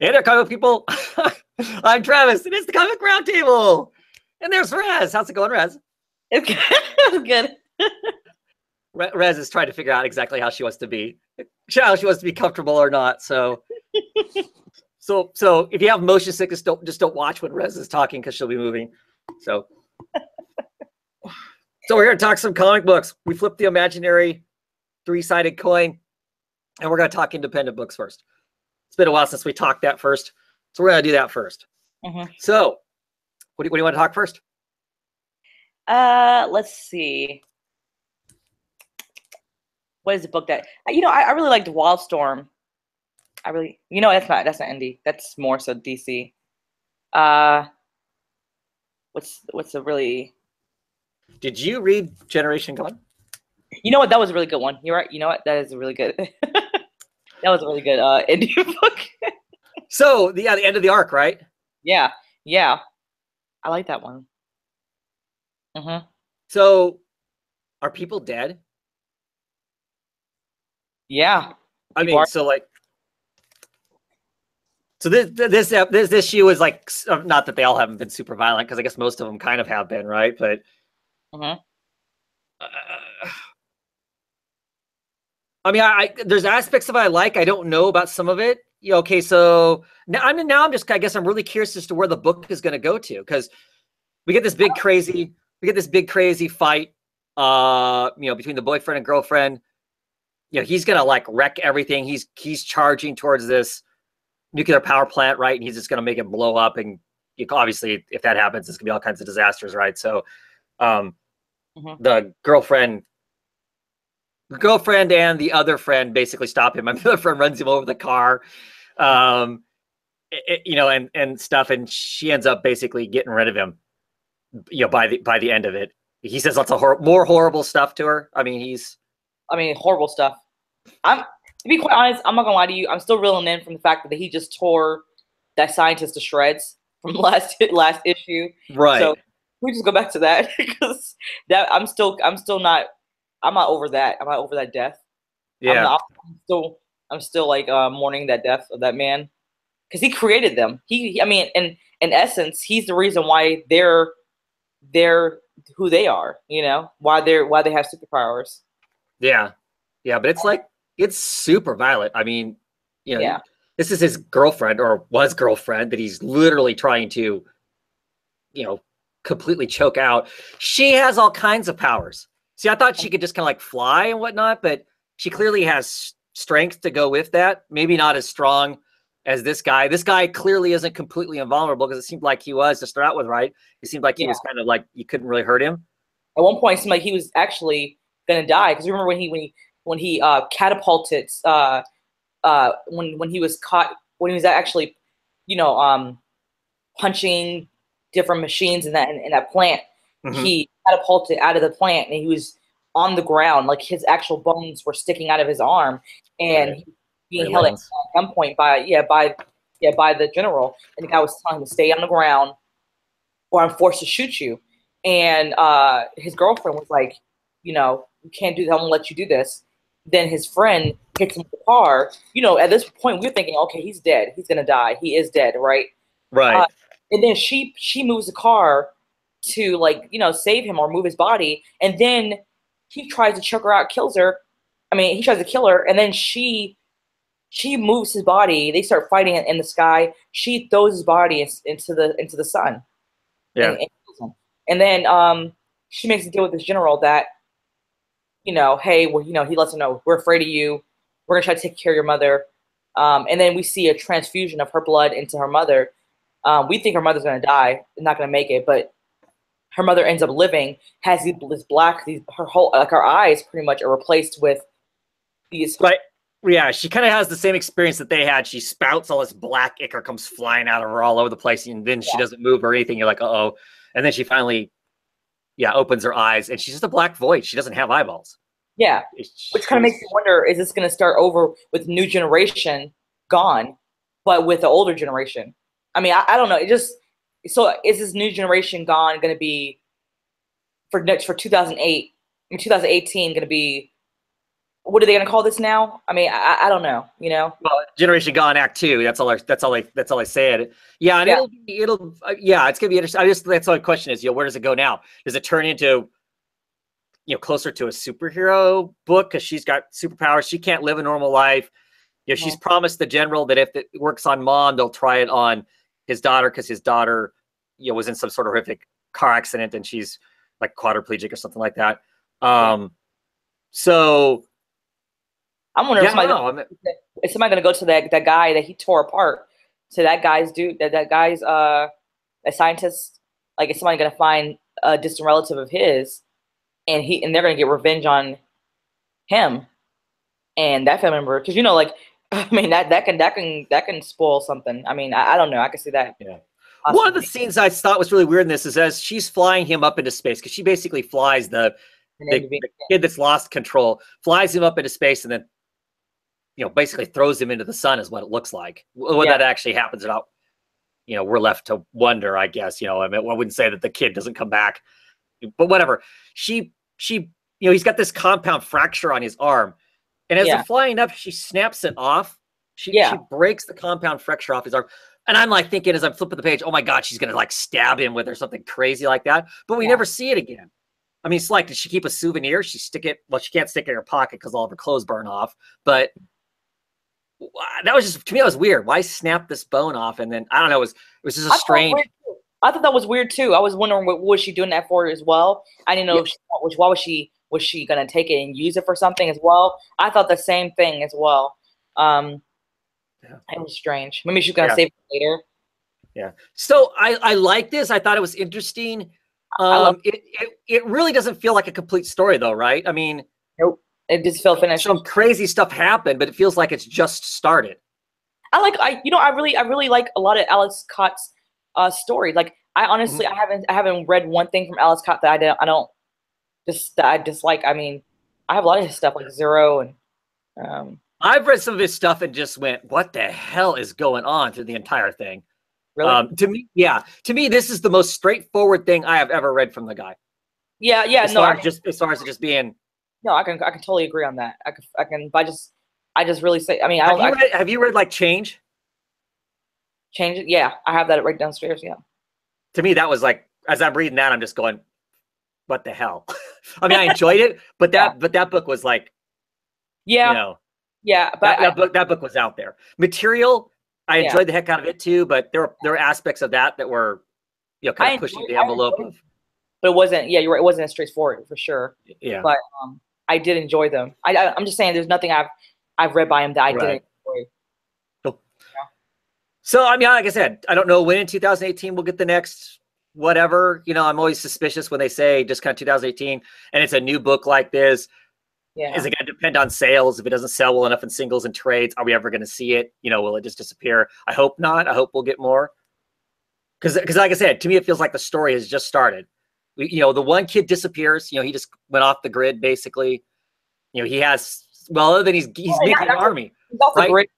Hey there, comic people. I'm Travis, and it's the Comic Roundtable. And there's Rez. How's it going, Rez? It's good. Rez is trying to figure out exactly how she wants to be, how she wants to be comfortable or not. So if you have motion sickness, don't watch when Rez is talking because she'll be moving. So we're here to talk some comic books. We flipped the imaginary three-sided coin, and we're going to talk independent books first. It's been a while since we talked that first, so we're going to do that first. So, what do you want to talk first? Let's see. What is the book that I really liked Wildstorm. That's not indie. That's more so DC. What's a really? Did you read Generation Gone? You know what? That was a really good one. You're right. You know what? That is a really good. That was a really good indie book. So the end of the arc, right? Yeah. I like that one. So, are people dead? Yeah. I mean, so this issue is like, not that they all haven't been super violent, because I guess most of them kind of have been, right? But I mean, there's aspects of it I like. I don't know about some of it. Okay, so I guess I'm really curious as to where the book is going to go to, because we get this big crazy fight, between the boyfriend and girlfriend. He's gonna like wreck everything. He's charging towards this nuclear power plant, right? And he's just gonna make it blow up. And obviously, if that happens, it's gonna be all kinds of disasters, right? So, the girlfriend and the other friend basically stop him. My other friend runs him over the car, and stuff. And she ends up basically getting rid of him. By the end of it, he says lots of more horrible stuff to her. I mean, horrible stuff. To be quite honest, I'm not gonna lie to you. I'm still reeling in from the fact that he just tore that scientist to shreds from last issue. Right. So we just go back to that because I'm not over that. I'm not over that death. Yeah. I'm still like mourning that death of that man because he created them. In essence, he's the reason why they're who they are. Why they have superpowers. Yeah, but it's super violent. I mean, this is his girlfriend, or was girlfriend, that he's literally trying to, completely choke out. She has all kinds of powers. See, I thought she could just kind of like fly and whatnot, but she clearly has strength to go with that. Maybe not as strong as this guy. This guy clearly isn't completely invulnerable, because it seemed like he was to start out with, right? It seemed like he was kind of like, you couldn't really hurt him. At one point, it seemed like he was actually gonna die, because remember when he catapulted when he was caught, when he was actually punching different machines in that plant. He catapulted out of the plant, and he was on the ground, like his actual bones were sticking out of his arm, and he was being held at gunpoint by the general, and the guy was telling him to stay on the ground or I'm forced to shoot you. And his girlfriend was like, you can't do that. I'm gonna let you do this. Then his friend hits him with the car. At this point, we're thinking, okay, he's dead. He's gonna die. He is dead, right? Right. And then she moves the car to save him or move his body. And then he tries to choke her out, kills her. He tries to kill her, and then she moves his body. They start fighting in the sky. She throws his body into the sun. Yeah. And then she makes a deal with this general that, hey, well, he lets him know, we're afraid of you. We're gonna try to take care of your mother. And then we see a transfusion of her blood into her mother. We think her mother's gonna die, not gonna make it, but her mother ends up living. Has this black, her eyes pretty much are replaced with these. Right. Yeah, she kind of has the same experience that they had. She spouts all this black ichor comes flying out of her all over the place, and then she doesn't move or anything. You're like, uh-oh. And then she finally, opens her eyes, and she's just a black void. She doesn't have eyeballs. Yeah, which kind of makes me wonder, is this going to start over with new generation gone, but with the older generation? I don't know. So is this new generation gone going to be for 2008, 2018 going to be what are they gonna call this now? I mean, I don't know. You know. Well, Generation Gone Act 2. That's all I said. Yeah, and Yeah. it'll yeah, it's gonna be interesting. That's all the question is, where does it go now? Does it turn into closer to a superhero book because she's got superpowers? She can't live a normal life. She's promised the general that if it works on mom, they'll try it on his daughter because his daughter, was in some sort of horrific car accident and she's like quadriplegic or something like that. So I'm wondering is somebody gonna go to that guy that he tore apart? To that guy's that guy's a scientist. Like, is somebody gonna find a distant relative of his, and they're gonna get revenge on him and that family member? Because like, I mean, that can spoil something. I mean, I don't know. I can see that. Yeah. One of the scenes I thought was really weird in this is as she's flying him up into space, because she basically flies the kid that's lost control, flies him up into space, and then basically throws him into the sun is what it looks like. When that actually happens, about we're left to wonder, I guess. I mean, I wouldn't say that the kid doesn't come back, but whatever. She he's got this compound fracture on his arm, and as they're flying up, she snaps it off. She breaks the compound fracture off his arm. And I'm like thinking as I'm flipping the page, oh my God, she's going to like stab him with or something crazy like that. But we never see it again. I mean, it's like, did she keep a souvenir? She stick it. Well, she can't stick it in her pocket because all of her clothes burn off. But that was just, to me, that was weird. Why snap this bone off? And then, I don't know, it was just a strange. I thought that was weird too. I was wondering what was she doing that for as well. I didn't know why was she going to take it and use it for something as well. I thought the same thing as well. It was strange. Maybe she's gonna save it later. Yeah. So I like this. I thought it was interesting. It really doesn't feel like a complete story though, right? I mean, nope. It just felt finished. Some crazy stuff happened, but it feels like it's just started. I really like a lot of Alex Cott's story. Like, I honestly I haven't read one thing from Alex Cott that I dislike. I mean, I have a lot of his stuff like Zero and I've read some of his stuff and just went, what the hell is going on through the entire thing? Really? To me, this is the most straightforward thing I have ever read from the guy. Yeah. As far as it just being. No, I can totally agree on that. I can. I just really say. I mean, have you read like Change? Change it? Yeah, I have that right downstairs. Yeah. To me, that was like, as I'm reading that, I'm just going, what the hell? I mean, I enjoyed it, but that book was like, yeah, but that book was out there. Material, I enjoyed the heck out of it too, but there were aspects of that were, kind of pushing the envelope of. But it wasn't. Yeah, you're right. It wasn't as straightforward for sure. Yeah. But I did enjoy them. I'm just saying, there's nothing I've read by him that I didn't enjoy. Cool. Yeah. So I mean, like I said, I don't know when in 2018 we'll get the next whatever. I'm always suspicious when they say just kind of 2018, and it's a new book like this. Yeah. Is it going to depend on sales? If it doesn't sell well enough in singles and trades, are we ever going to see it? Will it just disappear? I hope not. I hope we'll get more. Because like I said, to me, it feels like the story has just started. The one kid disappears. He just went off the grid, basically. He has, well, other than he's making an army. He's off the grid.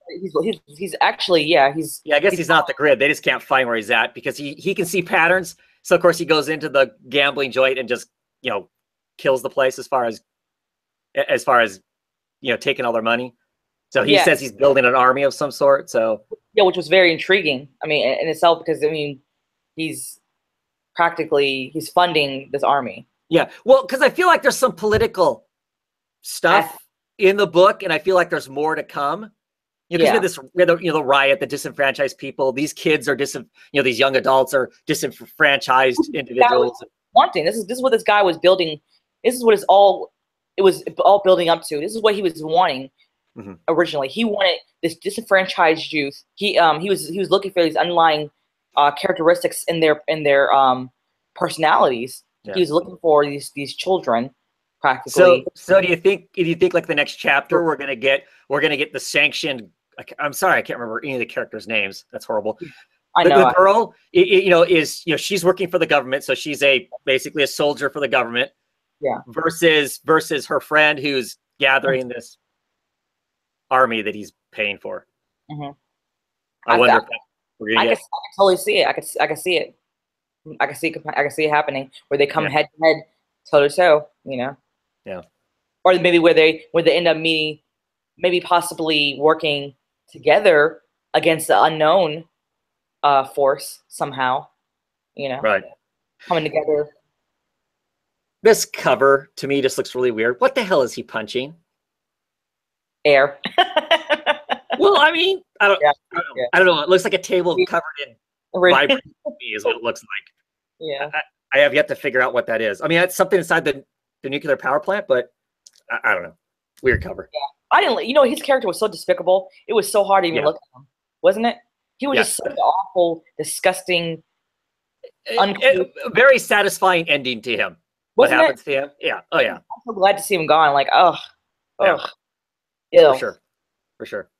He's actually, I guess he's not the grid. They just can't find where he's at because he can see patterns. So, of course, he goes into the gambling joint and just, kills the place as far as taking all their money. So he says he's building an army of some sort. So which was very intriguing. I mean, in itself, because I mean, he's funding this army. Yeah, well, because I feel like there's some political stuff in the book, and I feel like there's more to come. Because we had the riot, the disenfranchised people. These kids are these young adults are disenfranchised individuals. Wanting this is what this guy was building. This is what it was all building up to. This is what he was wanting originally. He wanted this disenfranchised youth. He was looking for these underlying characteristics in their personalities. Yeah. He was looking for these children practically. So do you think like the next chapter we're gonna get the sanctioned? I'm sorry, I can't remember any of the characters' names. That's horrible. I know. The girl, is she's working for the government, so she's basically a soldier for the government. Yeah. Versus her friend who's gathering this army that he's paying for. I wonder if we're gonna I can totally see it. I can see it. I can see it happening where they come head to head, toe to toe. Yeah. or maybe where they end up meeting, maybe possibly working together against the unknown force somehow, you know, Right. coming together. This cover to me just looks really weird. What the hell is he punching? Air. Well, I mean, I don't know. It looks like a table covered in vibration to me is what it looks like. Yeah. I have yet to figure out what that is. I mean, that's something inside the nuclear power plant, but I don't know. Weird cover. Yeah. I didn't, you know, his character was so despicable. It was so hard to even look at him, wasn't it? He was just such an awful, disgusting, very satisfying ending to him. What happens to him? Yeah. Oh yeah. I'm so glad to see him gone. Like, ew. For sure.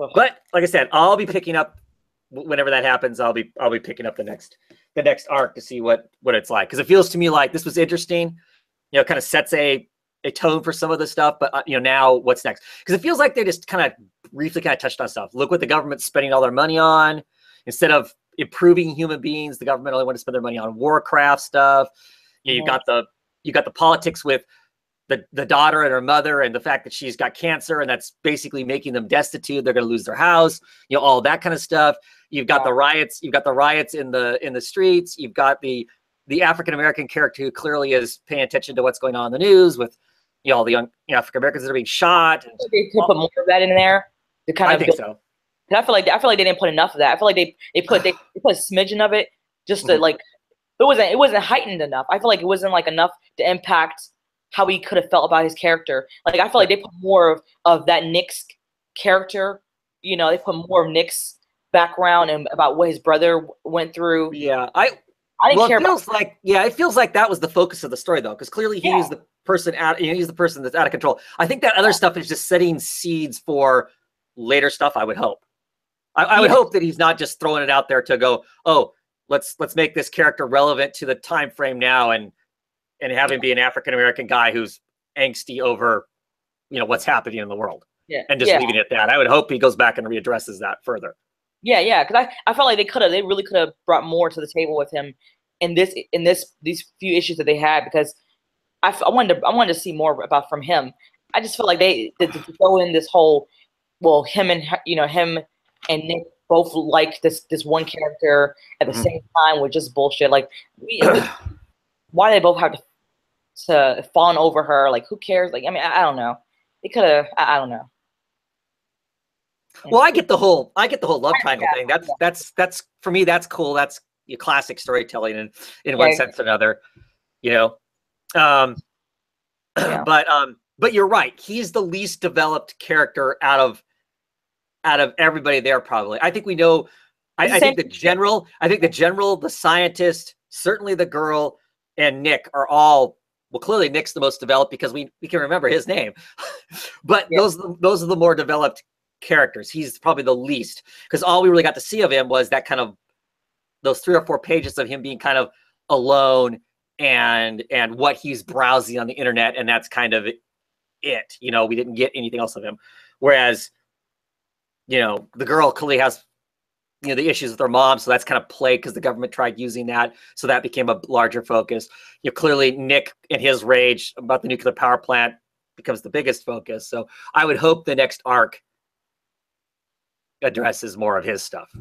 Ugh. But like I said, I'll be picking up whenever that happens. I'll be picking up the next arc to see what it's like, because it feels to me like this was interesting. You know, kind of sets a tone for some of the stuff, but you know, now what's next? Because it feels like they just kind of briefly kind of touched on stuff. Look what the government's spending all their money on. Instead of improving human beings, the government only want to spend their money on Warcraft stuff. You know, you got the politics with the daughter and her mother, and the fact that she's got cancer, and that's basically making them destitute. They're going to lose their house. You know, all that kind of stuff. You've got the riots. You've got the riots in the streets. You've got the African American character who clearly is paying attention to what's going on in the news with, you know, all the young African Americans that are being shot. They could put more of that in there to kind of. I think so. I feel like they didn't put enough of that. I feel like they put a smidgen of it just to like. It wasn't heightened enough. I feel like it wasn't like enough to impact how he could have felt about his character. Like, I feel like they put more of that Nick's character. You know, they put more of Nick's background and about what his brother went through. Yeah, I didn't care. It feels like that was the focus of the story, though, because clearly he's the person he's the person that's out of control. I think that other stuff is just setting seeds for later stuff. I would hope. I would hope that he's not just throwing it out there to go, oh, let's make this character relevant to the time frame now, and have him be an African American guy who's angsty over, you know, what's happening in the world, and just leaving it at that. I would hope he goes back and readdresses that further. Yeah, because I felt like they really could have brought more to the table with him in these few issues that they had, because I wanted to see more about from him. I just felt like they to throw in this whole, well, him and Nick both like this one character at the same time was just bullshit. Like, why do they both have to fawn over her? Like, who cares? Like, I mean, I don't know. It could have. I don't know. Well, I get the whole love triangle thing. That's for me. That's cool. That's your classic storytelling in one sense or another. You know, but you're right. He's the least developed character out of everybody there, probably. I think we know. I think the general, the scientist, certainly the girl, and Nick are all, well, clearly Nick's the most developed because we can remember his name. But those are the more developed characters. He's probably the least, because all we really got to see of him was that kind of those 3 or 4 pages of him being kind of alone and what he's browsing on the internet, and that's kind of it. You know, we didn't get anything else of him. Whereas, you know, the girl clearly has, you know, the issues with her mom, so that's kind of played because the government tried using that, so that became a larger focus. You know, clearly Nick and his rage about the nuclear power plant becomes the biggest focus. So I would hope the next arc addresses more of his stuff.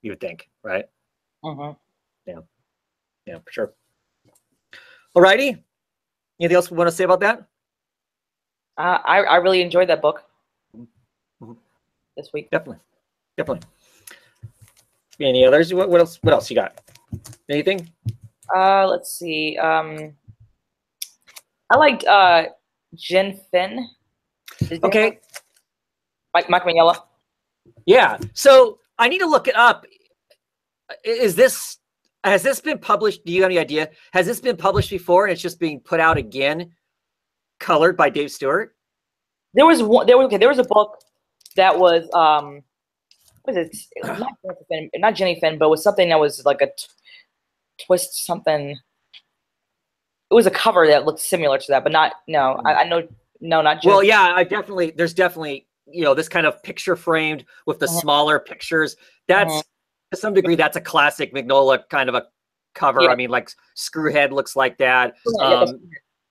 You would think, right? Yeah, for sure. Alrighty. Anything else we want to say about that? I really enjoyed that book this week. Definitely. Any others? What else you got? Anything? Let's see. I liked Jen Finn. Okay. Mike Mignola. Yeah. So I need to look it up. Has this been published? Do you have any idea? Has this been published before and it's just being put out again, colored by Dave Stewart? There was a book that was what is it? Not Jenny Finn, but it was something that was like a twist something. It was a cover that looked similar to that, but not I know not Jenny. Well, yeah, there's definitely, you know, this kind of picture framed with the smaller pictures. That's to some degree that's a classic Mignola kind of a cover. I mean, like Screwhead looks like that.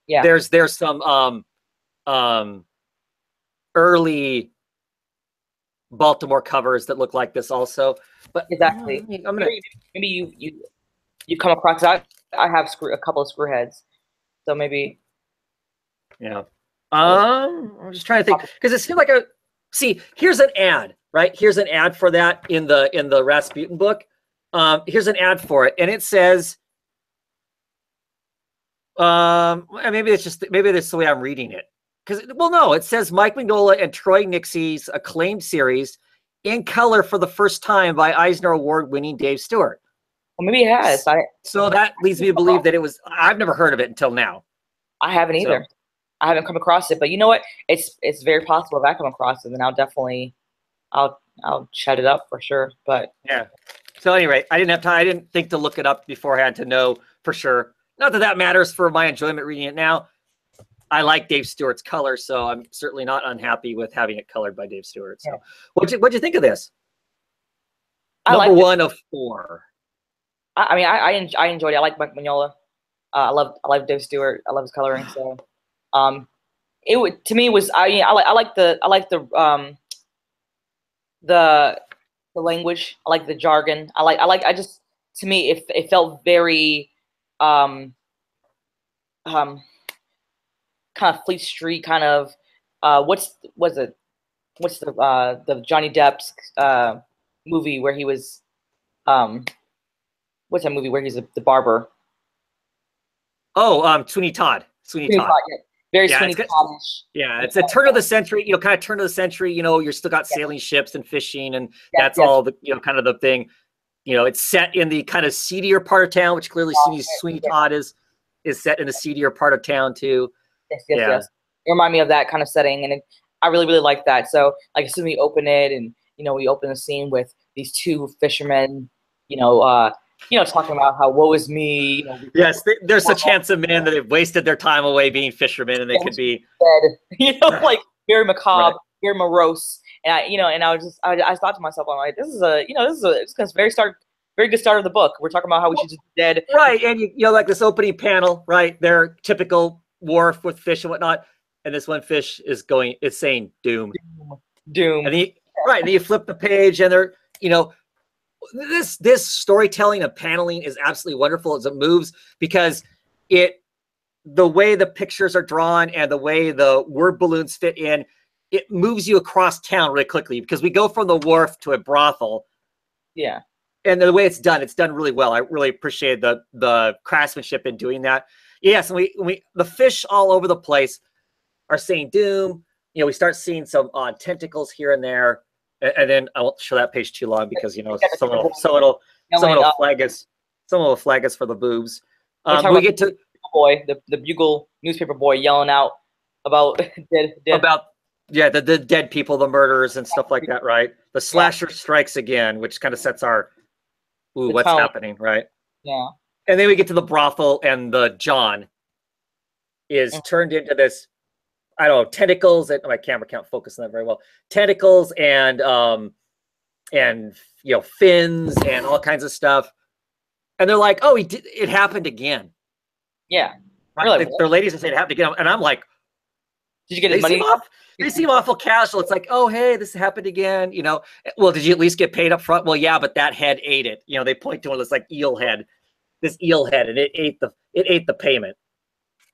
There's some early Baltimore covers that look like this also. But exactly. I'm gonna maybe you come across. I have a couple of screwheads, so maybe. Yeah. I'm just trying to think because it seemed like a. See, here's an ad, right? Here's an ad for that in the Rasputin book. Here's an ad for it, and it says, maybe it's the way I'm reading it. Because, well, no, it says Mike Mignola and Troy Nixey's acclaimed series in color for the first time by Eisner Award-winning Dave Stewart. Well, maybe it has. So that leads me to believe that it was. I've never heard of it until now. I haven't either. So, I haven't come across it, but you know what? It's very possible if I come across it, then I'll shut it up for sure. But yeah. So anyway, I didn't have time. I didn't think to look it up beforehand to know for sure. Not that matters for my enjoyment reading it now. I like Dave Stewart's color, so I'm certainly not unhappy with having it colored by Dave Stewart. So, what'd you think of this? Number one of 4. I mean, I enjoyed it. I like Mike Mignola. I love Dave Stewart. I love his coloring. So, to me it was I like the language. I like the jargon. To me it felt very kind of Fleet Street kind of what's the Johnny Depp's movie where he was what's that movie where he's the barber? Oh, Sweeney Todd. Sweeney Todd. Yeah. Very Sweeney Todd-ish. Yeah, it's a turn of the century, kind of turn of the century, you're still got sailing ships and fishing, and that's all the, kind of the thing. It's set in the kind of seedier part of town, which clearly Sweeney Todd is set in a seedier part of town too. Yes. It reminded me of that kind of setting, and I really, really like that. So, like, as soon as we open it, and we open the scene with these 2 fishermen, talking about how woe is me. Yes, there's a chance of men that have wasted their time away being fishermen, and they could be dead. Like very macabre, very morose. And I thought to myself, I'm like, this is a very good start of the book. We're talking about how we should just be dead. Right, and like this opening panel, right? Their typical wharf with fish and whatnot, and this one fish is saying doom. And then you flip the page, and they're this storytelling and paneling is absolutely wonderful as it moves, because the way the pictures are drawn and the way the word balloons fit in, it moves you across town really quickly, because we go from the wharf to a brothel. Yeah. And the way it's done really well. I really appreciate the craftsmanship in doing that. Yes, and the fish all over the place are saying doom. We start seeing some odd tentacles here and there. And then I won't show that page too long, because someone will flag us. Someone will flag us for the boobs. We get to the Bugle newspaper boy yelling out about dead. the dead people, the murderers and stuff like that, right? The slasher strikes again, which kind of sets our what's happening, right? Yeah. And then we get to the brothel, and the John is turned into this, I don't know, tentacles. My camera can't focus on that very well. Tentacles and fins and all kinds of stuff. And they're like, "Oh, it happened again." Yeah, really. Their ladies are saying it happened again, and I'm like, "Did you get his money?" They seem awful casual. It's like, "Oh, hey, this happened again." Well, did you at least get paid up front? Well, yeah, but that head ate it. They point to this like eel head, and it ate the payment.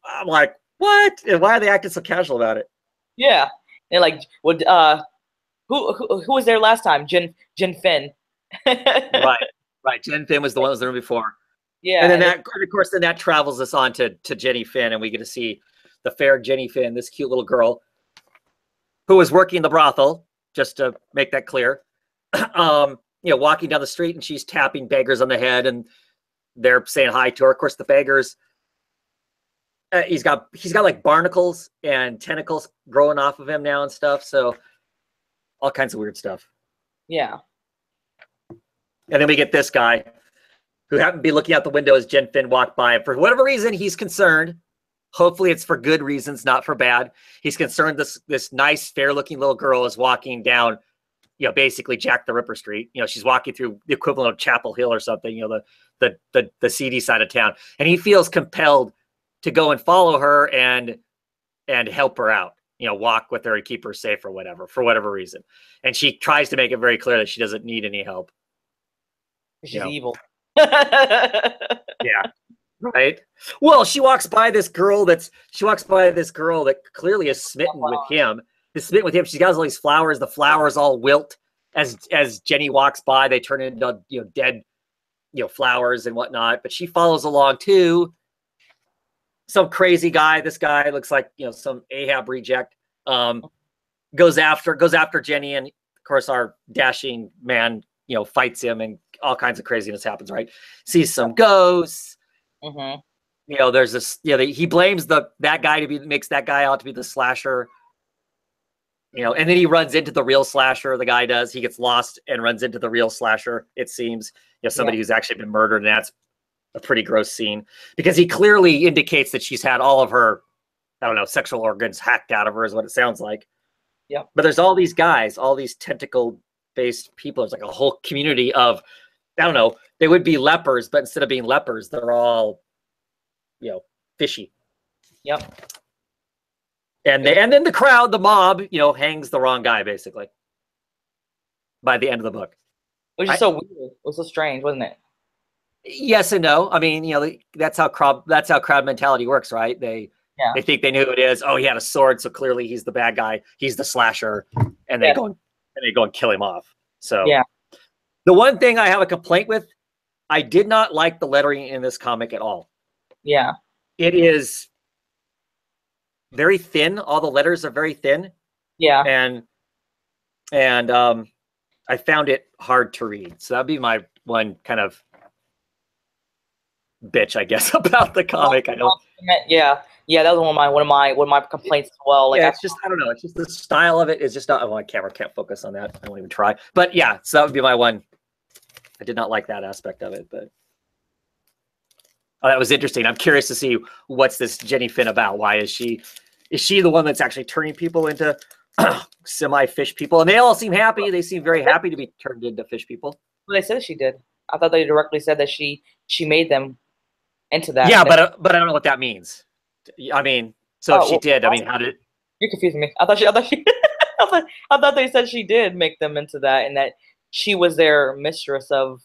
I'm like, what? And why are they acting so casual about it? Yeah, they're like, "Well, who was there last time? Jen Finn." Right. Jen Finn was the one that was there before. Yeah, and then that travels us on to Jenny Finn, and we get to see the fair Jenny Finn, this cute little girl who was working the brothel, just to make that clear. Walking down the street, and she's tapping beggars on the head, and they're saying hi to her. Of course, the beggars. He's got like barnacles and tentacles growing off of him now and stuff. So all kinds of weird stuff. Yeah. And then we get this guy who happened to be looking out the window as Jen Finn walked by. And for whatever reason, he's concerned. Hopefully it's for good reasons, not for bad. He's concerned this nice, fair-looking little girl is walking down, basically Jack the Ripper Street. She's walking through the equivalent of Chapel Hill or something, the seedy side of town. And he feels compelled to go and follow her and help her out. you know, walk with her and keep her safe or whatever, for whatever reason. And she tries to make it very clear that she doesn't need any help. She's evil. Yeah. Right. Well, she walks by this girl that clearly is smitten with him. Is smitten with him. She's got all these flowers. The flowers all wilt as Jenny walks by. They turn into, you know, dead, you know, flowers and whatnot. But she follows along too. Some crazy guy. This guy looks like, you know, some Ahab reject. Goes after Jenny, and of course our dashing man, you know, fights him, and all kinds of craziness happens. Right. Sees some ghosts. Mm-hmm. You know, there's this. You know, he blames that guy makes that guy out to be the slasher. You know, and then he runs into the real slasher. The guy does. He gets lost and runs into the real slasher. It seems, you know, somebody who's actually been murdered, and that's a pretty gross scene because he clearly indicates that she's had all of her, I don't know, sexual organs hacked out of her, is what it sounds like. Yeah. But there's all these guys, all these tentacle-based people. There's like a whole community of, I don't know, they would be lepers, but instead of being lepers, they're all, you know, fishy. Yep. And then the crowd, the mob, you know, hangs the wrong guy basically by the end of the book. Which is so weird. It was so strange, wasn't it? Yes and no. I mean, you know, that's how crowd mentality works, right? They think they knew who it is. Oh, he had a sword, so clearly he's the bad guy. He's the slasher, and they go and kill him off. So the one thing I have a complaint with, I did not like the lettering in this comic at all. Yeah. It is very thin. All the letters are very thin. Yeah. And I found it hard to read. So that'd be my one kind of bitch, I guess, about the comic. I don't. Yeah, that was one of my complaints as well. Like, it's just, I don't know. It's just the style of it is just not. Oh, my camera can't focus on that. I won't even try. But yeah, so that would be my one. I did not like that aspect of it, but that was interesting. I'm curious to see what's this Jenny Finn about. Why is she the one that's actually turning people into semi-fish people? And they all seem happy. They seem very happy to be turned into fish people. Well, they said she did. I thought they directly said that she made them into that. Yeah, but I don't know what that means. I mean, so if she did, I mean, how did? You're confusing me. I thought I thought they said she did make them into that, and that she was their mistress of.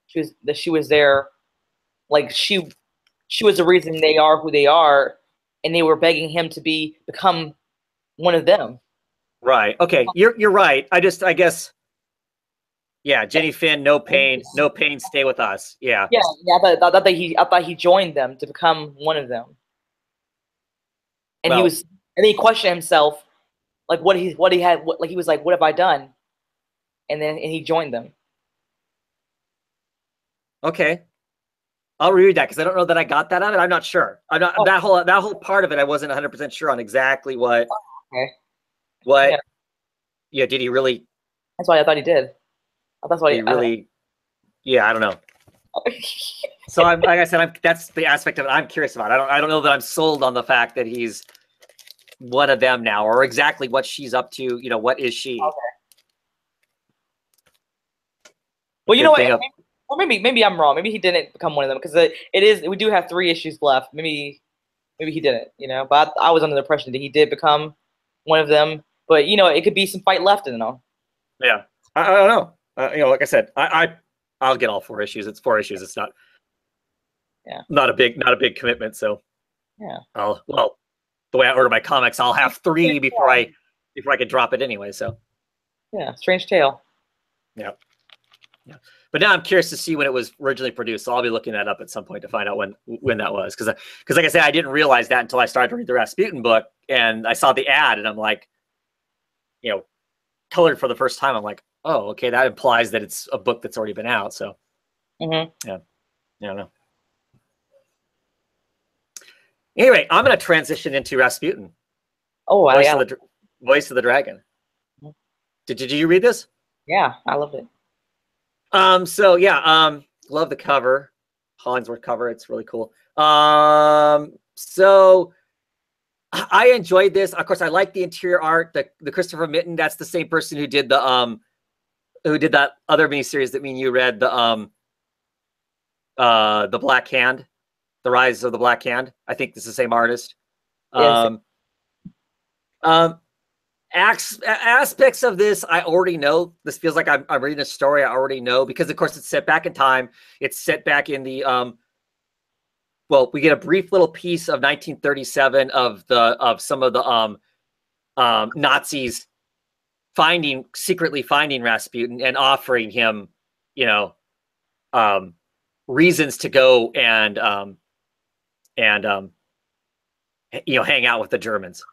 She was their, like she was the reason they are who they are, and they were begging him to become one of them. Right. Okay. You're right. I guess. Yeah, Jenny Finn, no pain, stay with us. Yeah. Yeah. I thought he joined them to become one of them. And he questioned himself, like he was like, what have I done? And he joined them. Okay. I'll read that because I don't know that I got that out of it. I'm not sure. I'm not that whole part of it. I wasn't 100% sure on exactly what. Okay. What? Yeah. Did he really? That's why I thought he did. That's why he really. Yeah, I don't know. So like I said, that's the aspect of it I'm curious about. I don't know that I'm sold on the fact that he's one of them now, or exactly what she's up to. You know, what is she? Okay. Well, you know what? Or maybe I'm wrong. Maybe he didn't become one of them because we do have 3 issues left. Maybe he didn't. You know, but I was under the impression that he did become one of them. But you know, it could be some fight left in them. Yeah, I don't know. You know, like I said, I'll get all 4 issues. It's 4 issues. It's not. Yeah. Not a big commitment. So. Yeah. The way I order my comics, I'll have 3 before I can drop it anyway. So. Yeah, strange tale. Yeah. Yeah. But now I'm curious to see when it was originally produced. So I'll be looking that up at some point to find out when that was. Because like I said, I didn't realize that until I started to read the Rasputin book, and I saw the ad, and I'm like, you know, colored for the first time. I'm like, oh, okay, that implies that it's a book that's already been out. So, yeah, I don't know. Anyway, I'm going to transition into Rasputin. Oh, Voice of the Dragon. Did you read this? Yeah, I loved it. So yeah, love the cover, Hollingsworth cover. It's really cool. So I enjoyed this. Of course, I like the interior art. The Christopher Mitten. That's the same person who did that other miniseries that me and you read. The Black Hand, The Rise of the Black Hand. I think this is the same artist. Yes. Um, aspects of this I already know. This feels like I'm reading a story I already know, because of course it's set back in time. It's set back in the well, we get a brief little piece of 1937 of some of the Nazis secretly finding Rasputin and offering him, you know, reasons to go and you know, hang out with the Germans,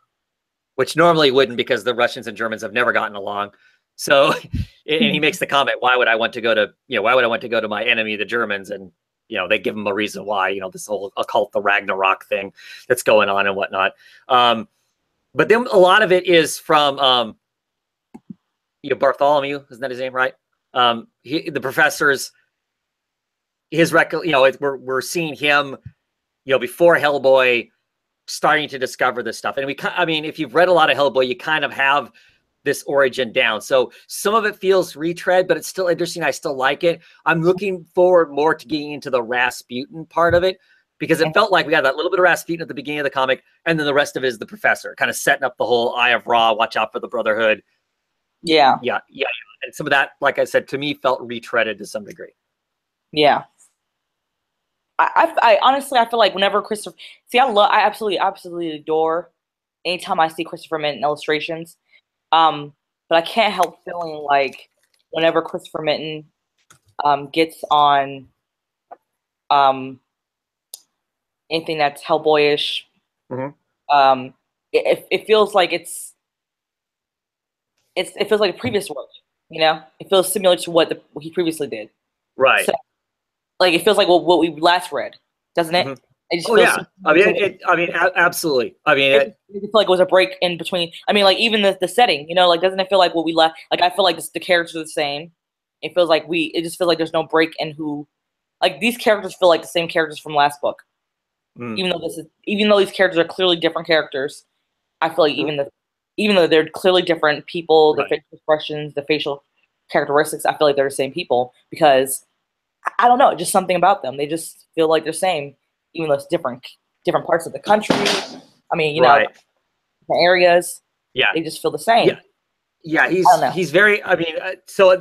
which normally wouldn't, because the Russians and Germans have never gotten along. So, and he makes the comment, why would I want to go to, you know, why would I want to go to my enemy, the Germans? And, you know, they give him a reason why, you know, this whole occult, the Ragnarok thing that's going on and whatnot. But then a lot of it is from, you know, Bartholomew, isn't that his name, right? The professor's, you know, we're seeing him, you know, before Hellboy, starting to discover this stuff. And I mean, if you've read a lot of Hellboy, you kind of have this origin down. So some of it feels retread, but it's still interesting. I still like it. I'm looking forward more to getting into the Rasputin part of it, because it felt like we had that little bit of Rasputin at the beginning of the comic, and then the rest of it is the professor, kind of setting up the whole Eye of Ra, watch out for the Brotherhood. Yeah. And some of that, like I said, to me felt retreaded to some degree. Yeah. I honestly, I feel like whenever Christopher, I absolutely adore anytime I see Christopher Minton illustrations. But I can't help feeling like whenever Christopher Minton gets on anything that's Hellboyish, it feels like it feels like a previous work. You know, it feels similar to what he previously did. Right. So, like, it feels like what we last read, doesn't it? It just feels absolutely. I mean, it feel like it was a break in between. I mean, like, even the setting, you know, like, doesn't it feel like what we left? Like, I feel like the characters are the same. It feels like it just feels like there's no break in who, like, these characters feel like the same characters from last book. Even though these characters are clearly different characters, I feel like even though they're clearly different people, the facial expressions, the facial characteristics, I feel like they're the same people, because I don't know, just something about them. They just feel like they're the same, even though it's different parts of the country. I mean, you know, different areas. Yeah, they just feel the same. Yeah. He's very. I mean, so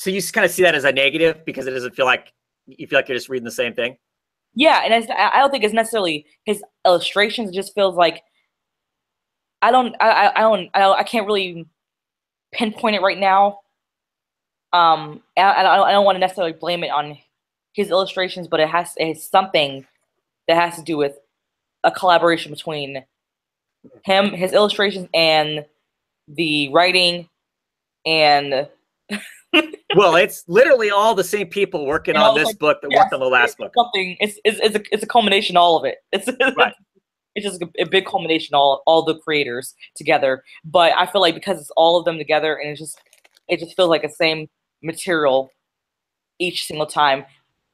you kind of see that as a negative, because it doesn't feel like you feel like you're just reading the same thing. Yeah, and I don't think it's necessarily his illustrations. It just feels like I can't really pinpoint it right now. I don't want to necessarily blame it on his illustrations, but it has something that has to do with a collaboration between him, his illustrations, and the writing, and well, it's literally all the same people working on this book that worked on the last book. It's a culmination, all of it. It's just a big culmination, all the creators together. But I feel like because it's all of them together, and it just feels like the same material each single time.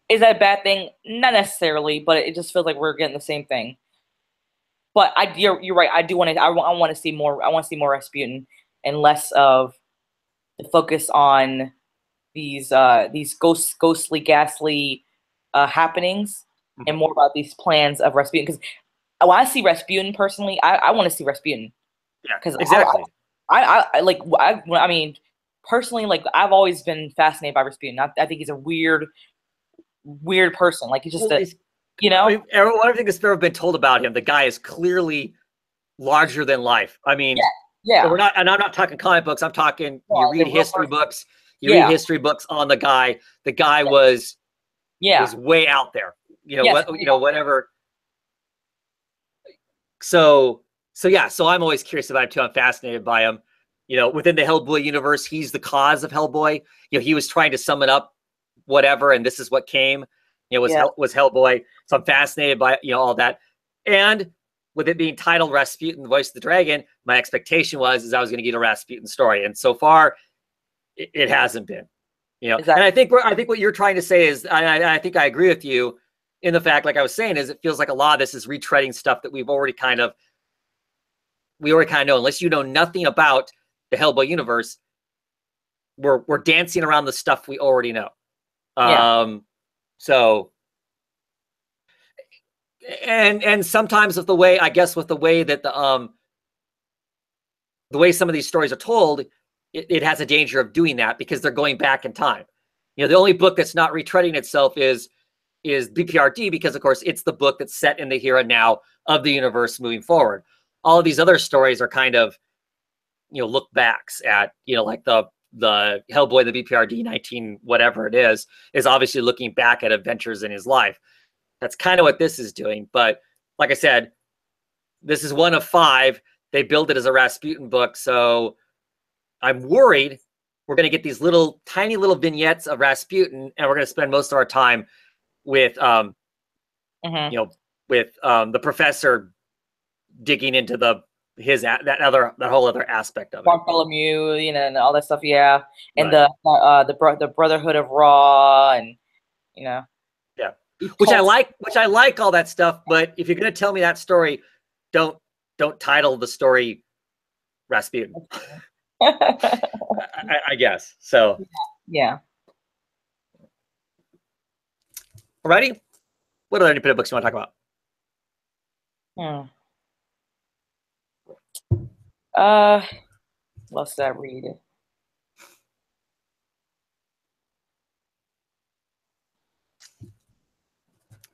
Is that a bad thing? Not necessarily, but it just feels like we're getting the same thing. But you're right. I want to see more. I want to see more Rasputin and less of the focus on these ghostly, ghastly happenings, and more about these plans of Rasputin. Because when I see Rasputin personally, I want to see Rasputin. Yeah, because exactly. I mean, personally, like, I've always been fascinated by Rasputin. I think he's a weird person. Like, he's just you know. I mean, everything that's ever been told about him, the guy is clearly larger than life. I mean, yeah. So and I'm not talking comic books. I'm talking, you read history books. You read history books on the guy. The guy was way out there. You know, whatever. So I'm always curious about him too. I'm fascinated by him. You know, within the Hellboy universe, he's the cause of Hellboy. You know, he was trying to summon up whatever, and this is what came. You know, was Hellboy. So I'm fascinated by, you know, all that. And with it being titled Rasputin, the Voice of the Dragon, my expectation was I was going to get a Rasputin story, and so far, it hasn't been. You know, exactly. And I think what you're trying to say is, I think I agree with you in the fact, like I was saying, is it feels like a lot of this is retreading stuff that we already kind of know. Unless you know nothing about the Hellboy universe, we're dancing around the stuff we already know. So, and sometimes with the way that the way some of these stories are told, it has a danger of doing that because they're going back in time. You know, the only book that's not retreading itself is BPRD, because of course it's the book that's set in the here and now of the universe moving forward. All of these other stories are kind of, you know, look backs at, you know, like the Hellboy, the BPRD 19 whatever it is obviously looking back at adventures in his life. That's kind of what this is doing. But like I said, this is one of 5. They build it as a Rasputin book, so I'm worried we're going to get these little tiny little vignettes of Rasputin, and we're going to spend most of our time with you know, with the professor digging into that whole other aspect of it. Bartholomew, you know, and all that stuff, yeah, and right. the Brotherhood of Ra, and you know, yeah, which I like all that stuff. But if you're going to tell me that story, don't title the story Rasputin. I guess so. Yeah. Alrighty. What other independent books you want to talk about? What else did I read?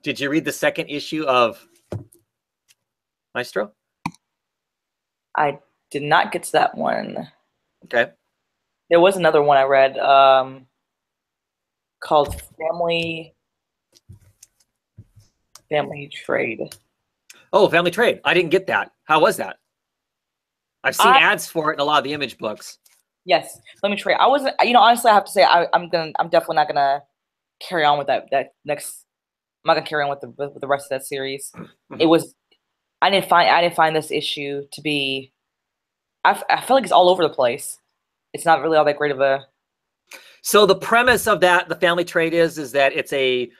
Did you read the second issue of Maestro? I did not get to that one. Okay. There was another one I read called Family Trade. Oh, Family Trade. I didn't get that. How was that? I've seen ads for it in a lot of the Image books. Yes, Family Trade. I wasn't, you know, honestly, I have to say I'm definitely not gonna carry on with that next. I'm not gonna carry on with the rest of that series. It was, I didn't find this issue to be. I feel like it's all over the place. It's not really all that great of a. So the premise of that, the Family Trade is that it's a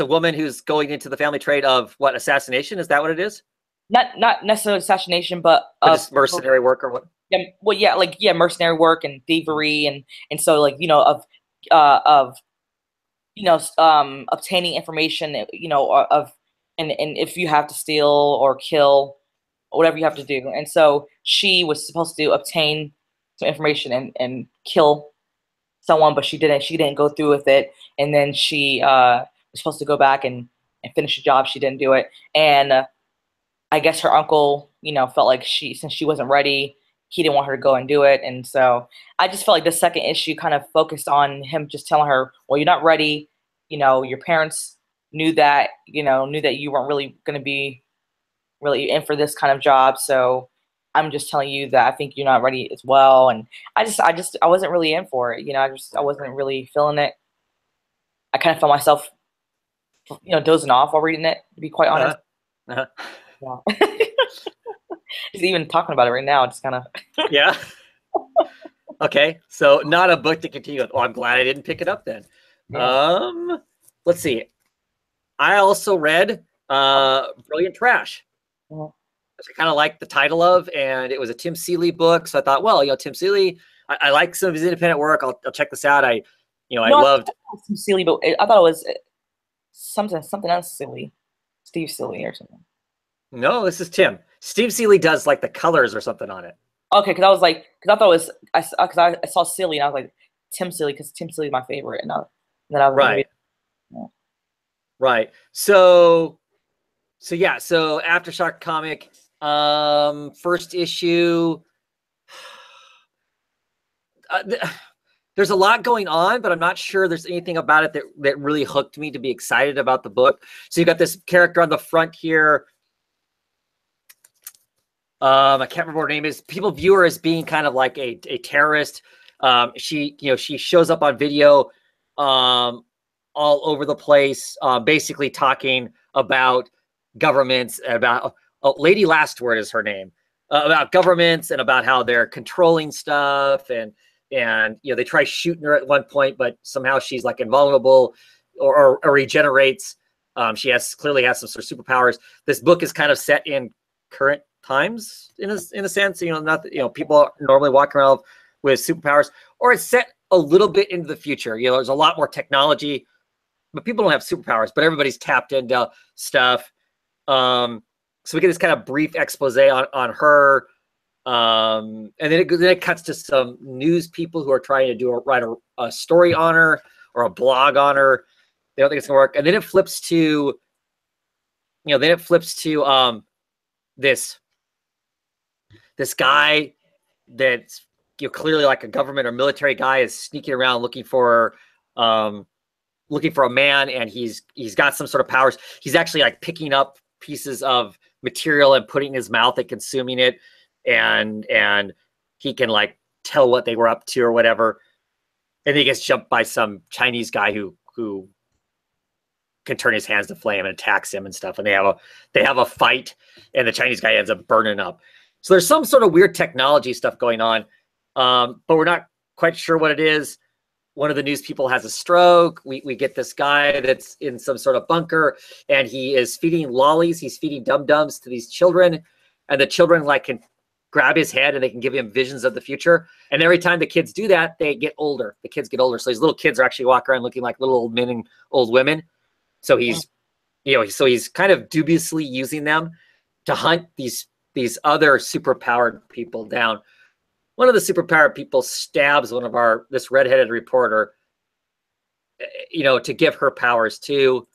woman who's going into the family trade of what, assassination? Is that what it is? Not necessarily assassination, but just mercenary work or what? Yeah, well, yeah, like mercenary work and thievery, and so like, you know, of you know, obtaining information, you know, and if you have to steal or kill, or whatever you have to do. And so she was supposed to obtain some information and kill someone, but she didn't go through with it. And then she was supposed to go back and finish the job. She didn't do it. And I guess her uncle, you know, felt like since she wasn't ready, he didn't want her to go and do it. And so I just felt like the second issue kind of focused on him just telling her, well, you're not ready. You know, your parents knew that you weren't really going to be really in for this kind of job. So I'm just telling you that I think you're not ready as well. And I wasn't really in for it. You know, I wasn't really feeling it. I kind of felt myself, you know, dozing off while reading it, to be quite honest. Yeah. Just even talking about it right now, it's kind of. Yeah. Okay. So not a book to continue with. Oh, I'm glad I didn't pick it up then. Yeah. Let's see. I also read Brilliant Trash. I kind of liked the title of, and it was a Tim Seeley book. So I thought, well, you know, Tim Seeley, I like some of his independent work. I'll check this out. I loved Tim Seeley, but I thought it was something else Seeley, Steve Seeley or something. No, this is Tim. Steve Seeley does like the colors or something on it. Okay, because I thought it was because I saw Seeley and I was like Tim Seeley because Tim Seeley is my favorite, and then I was right. Right. So yeah. So Aftershock comic, first issue. There's a lot going on, but I'm not sure there's anything about it that really hooked me to be excited about the book. So you got this character on the front here. I can't remember what her name is. People view her as being kind of like a terrorist. She shows up on video all over the place, basically talking about governments, about Lady Last Word is her name, about governments and about how they're controlling stuff, and you know, they try shooting her at one point, but somehow she's like invulnerable or regenerates. She clearly has some sort of superpowers. This book is kind of set in current times in a sense, you know, not that, you know, people normally walk around with superpowers, or it's set a little bit into the future. You know, there's a lot more technology, but people don't have superpowers, but everybody's tapped into stuff. So we get this kind of brief expose on her, And then it cuts to some news people who are trying to write a story on her or a blog on her. They don't think it's gonna work. And then it flips to, this guy that's clearly like a government or military guy is sneaking around looking for a man, and he's got some sort of powers. He's actually like picking up pieces of material and putting in his mouth and consuming it, and he can like tell what they were up to or whatever. And he gets jumped by some Chinese guy who can turn his hands to flame and attacks him and stuff. And they have a fight, and the Chinese guy ends up burning up. So there's some sort of weird technology stuff going on, but we're not quite sure what it is. One of the news people has a stroke. We get this guy that's in some sort of bunker, and he is feeding lollies. He's feeding dum-dums to these children, and the children like can grab his head and they can give him visions of the future. And every time the kids do that, they get older. The kids get older. So these little kids are actually walking around looking like little old men and old women. So he's kind of dubiously using them to hunt these other superpowered people down. One of the superpowered people stabs this redheaded reporter, to give her powers too.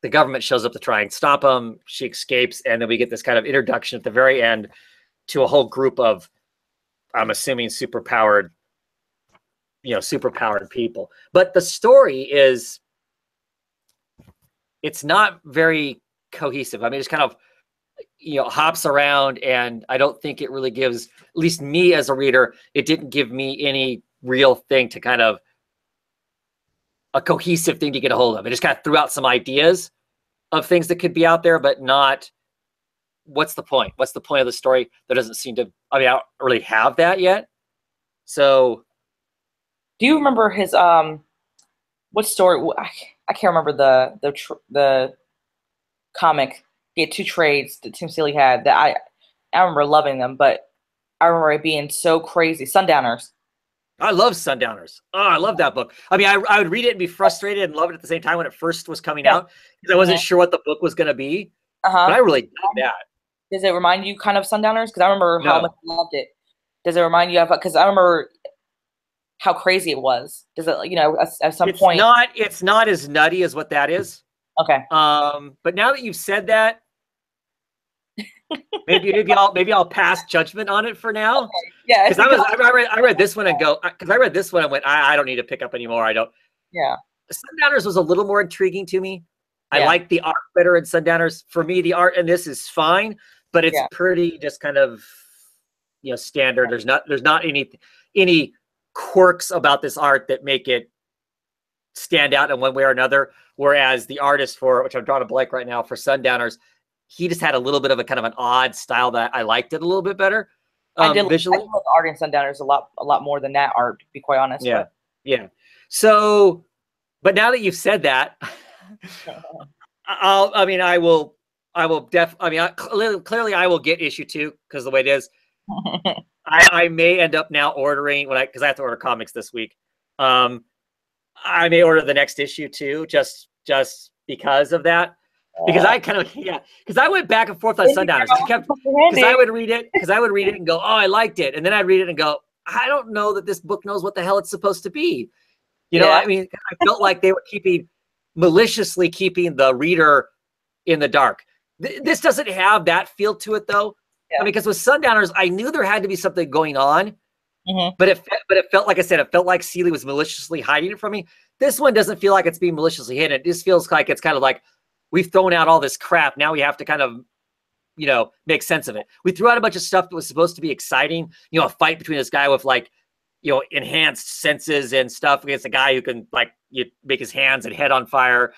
The government shows up to try and stop him. She escapes, and then we get this kind of introduction at the very end to a whole group of, I'm assuming, superpowered people. But the story is, it's not very cohesive. I mean, it's kind of, hops around, and I don't think it really gives, at least me as a reader, it didn't give me any real thing to kind of a cohesive thing to get a hold of. It just kind of threw out some ideas of things that could be out there, but not, what's the point? What's the point of the story? That doesn't seem to, I don't really have that yet. So. Do you remember his, what story? I can't remember the comic. He had 2 trades that Tim Seeley had that I remember loving them, but I remember it being so crazy. Sundowners. I love Sundowners. Oh, I love that book. I mean, I would read it and be frustrated and love it at the same time when it first was coming out, because I wasn't sure what the book was going to be. But I really did that. Does it remind you kind of Sundowners? Because I remember how much I loved it. Does it remind you of? Because I remember how crazy it was. Does it? At some point. It's not as nutty as what that is. Okay. But now that you've said that, maybe I'll pass judgment on it for now. Okay. Yeah. Because I read this one and went, I don't need to pick up anymore. I don't. Yeah. Sundowners was a little more intriguing to me. I like the art better in Sundowners. For me, the art in this is fine, but it's pretty just kind of standard. There's not any quirks about this art that make it stand out in one way or another. Whereas the artist which I'm drawing a blank right now, for Sundowners, he just had a little bit of a kind of an odd style that I liked it a little bit better. Visually. I love the art in Sundowners a lot more than that art, to be quite honest. Yeah. Yeah. So, but now that you've said that, clearly I will get issue 2 because the way it is. I may end up now ordering because I have to order comics this week. I may order the next issue too, just because of that. Because because I went back and forth on Sundowners. Because I would read it and go, oh, I liked it, and then I'd read it and go, I don't know that this book knows what the hell it's supposed to be. I felt like they were maliciously keeping the reader in the dark. This doesn't have that feel to it, though. Yeah. Because with Sundowners, I knew there had to be something going on, but it felt, like I said, it felt like Seeley was maliciously hiding it from me. This one doesn't feel like it's being maliciously hidden. It just feels like it's kind of like, we've thrown out all this crap. Now we have to kind of, make sense of it. We threw out a bunch of stuff that was supposed to be exciting. A fight between this guy with enhanced senses and stuff against a guy who can make his hands and head on fire,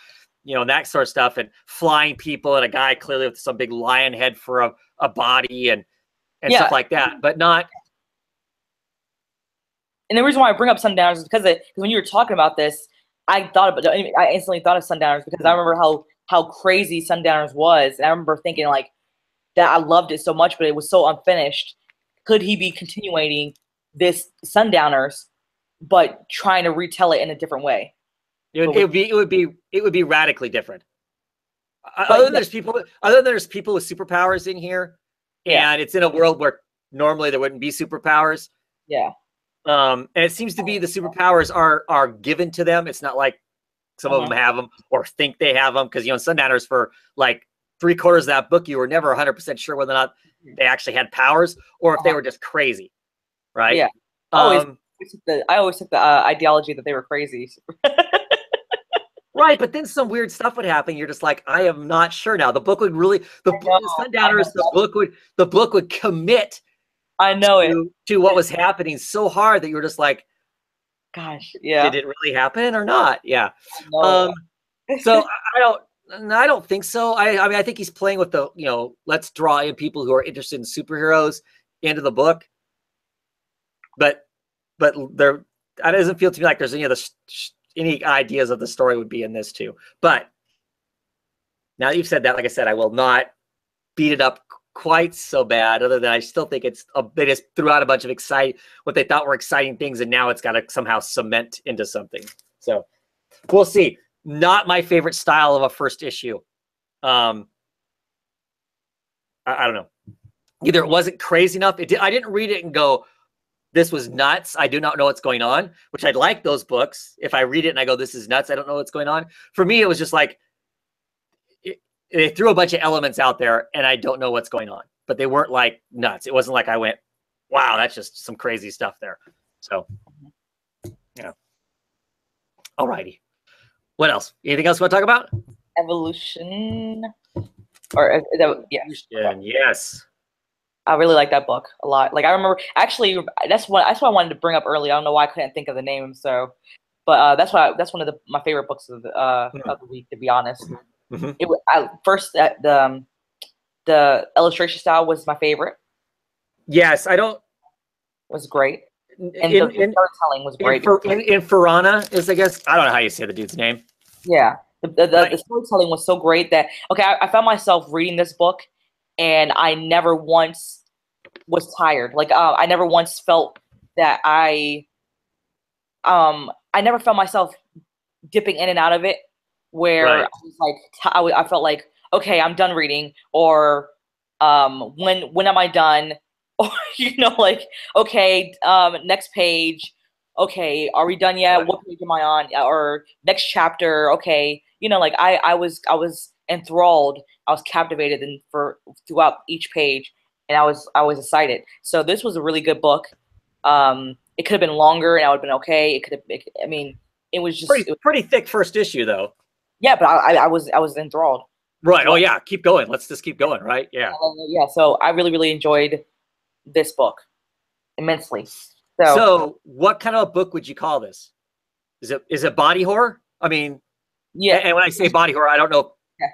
and that sort of stuff, and flying people, and a guy clearly with some big lion head for a body and stuff like that, but not. And the reason why I bring up Sundowners is because when you were talking about this, I instantly thought of Sundowners, because I remember how crazy Sundowners was, and I remember thinking that I loved it so much, but it was so unfinished. Could he be continuing this Sundowners, but trying to retell it in a different way? It would be radically different. Other than there's people with superpowers in here, and it's in a world where normally there wouldn't be superpowers. Yeah. And it seems to be the superpowers are given to them. It's not like some of them have them or think they have them, because, you know, in Sundowners, for like 3/4 of that book, you were never 100% sure whether or not they actually had powers or if they were just crazy, right? Yeah. I always took the ideology that they were crazy. Right, but then some weird stuff would happen. You're just like, I am not sure now. The book would really, Sundowners, the book would commit. I know to what was happening so hard that you were just like, gosh, yeah. Did it really happen or not? Yeah. So I don't think so. I mean, I think he's playing with the, you know, let's draw in people who are interested in superheroes into the book. But there, it doesn't feel to me like there's any ideas of the story would be in this too. But now that you've said that, like I said, I will not beat it up quite so bad, other than I still think they just threw out a bunch of what they thought were exciting things, and now it's got to somehow cement into something. So we'll see. Not my favorite style of a first issue. I don't know. Either it wasn't crazy enough. I didn't read it and go, this was nuts. I do not know what's going on, which I'd like those books. If I read it and I go, this is nuts, I don't know what's going on. For me, it was just like, they threw a bunch of elements out there and I don't know what's going on, but they weren't like nuts. It wasn't like I went, wow, that's just some crazy stuff there. So, yeah. All righty. What else? Anything else you want to talk about? Evolution. Yes. I really like that book a lot. Like, I remember, actually, that's what I wanted to bring up earlier. I don't know why I couldn't think of the name. So, but that's one of my favorite books of the week, to be honest. The illustration style was my favorite. Yes, was great, and the storytelling was great. In Farana is, I guess, I don't know how you say the dude's name. Yeah, the storytelling was so great that I found myself reading this book, and I never once was tired. Like, I never once felt that I never felt myself dipping in and out of it, where I was like, I felt like, okay, I'm done reading, or when am I done? Or, you know, like, okay, next page, okay, are we done yet? What page am I on? Or next chapter, okay, you know, like I was enthralled, I was captivated throughout each page, and I was excited. So this was a really good book. It could have been longer, and I would have been okay. It was just pretty thick first issue though. Yeah, but I was enthralled. Right. Oh yeah, keep going. Let's just keep going. Right. Yeah. Yeah. So I really, really enjoyed this book immensely. So what kind of book would you call this? Is it body horror? I mean, yeah. And when I say body horror, I don't know. Yeah.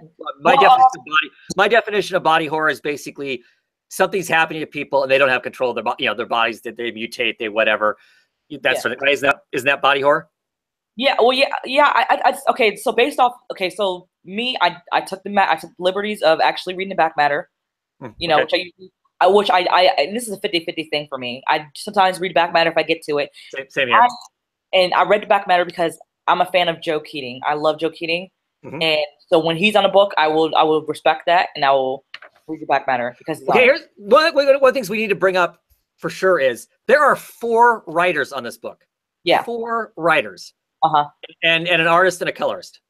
My definition of body horror is basically something's happening to people and they don't have control of their bodies. That they mutate, they whatever. That's sort of, isn't that body horror? Yeah. Well, yeah. Okay. So based off. Okay. So me, I took liberties of actually reading the back matter. You know, which I this is a 50-50 thing for me. I sometimes read back matter if I get to it. Same here. And I read the back matter because I'm a fan of Joe Keating. I love Joe Keating, and so when he's on a book, I will respect that, and I will read the back matter because. Here's one of the things we need to bring up for sure is there are 4 writers on this book. Yeah, 4 writers. And an artist and a colorist.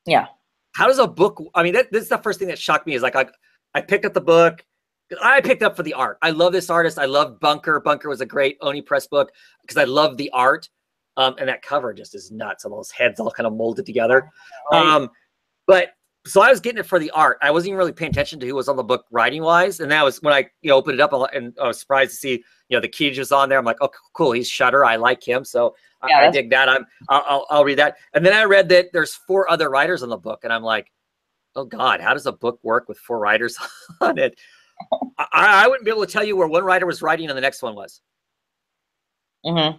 Yeah. How does a book? I mean, this is the first thing that shocked me. Is like I picked up the book. I picked up for the art. I love this artist. I love Bunker. Bunker was a great Oni Press book because I love the art. And that cover just is nuts. All those heads all kind of molded together. But so I was getting it for the art. I wasn't even really paying attention to who was on the book writing wise. And that was when I opened it up and I was surprised to see the Keating was on there. I'm like, oh, cool. He's Shutter. I like him. So I dig that. I'll read that. And then I read that there's 4 other writers on the book, and I'm like, oh God, how does a book work with 4 writers on it? I wouldn't be able to tell you where one writer was writing and the next one was. No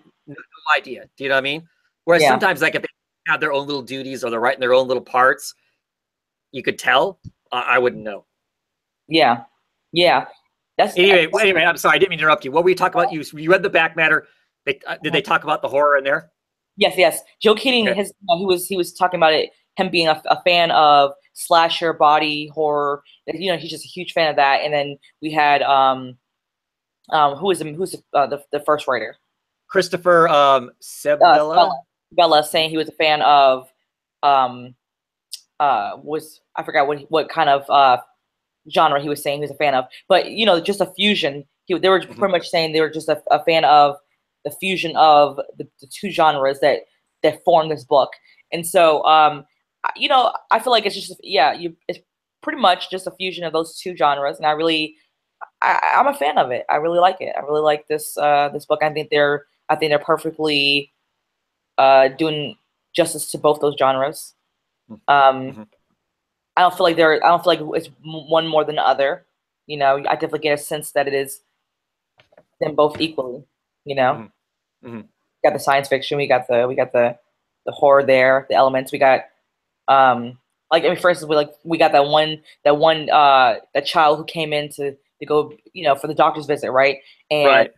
idea. Do you know what I mean? Whereas sometimes, like, if they have their own little duties or they're writing their own little parts, you could tell. I wouldn't know. Yeah. Anyway, I'm sorry, I didn't mean to interrupt you. What were you talking about? You read the back matter. Did they talk about the horror in there? Yes. Joe Keating, he was talking about it. Him being a fan of slasher body horror. He's just a huge fan of that. And then we had the first writer? Christopher Sebela. Bella saying he was a fan of was I forgot what kind of genre he was saying he was a fan of, but you know, just a fusion. They were pretty much saying they were just a fan of the fusion of the two genres that form this book. And so you know, I feel like it's just it's pretty much just a fusion of those two genres, and I'm a fan of it. I really like it. I really like this book. I think they're perfectly doing justice to both those genres. I don't feel like it's one more than the other. You know, I definitely get a sense that it is them both equally. You know, got the science fiction, we got the horror there, the elements. We got like, I mean, for instance, we got that child who came in to go, you know, for the doctor's visit, right? And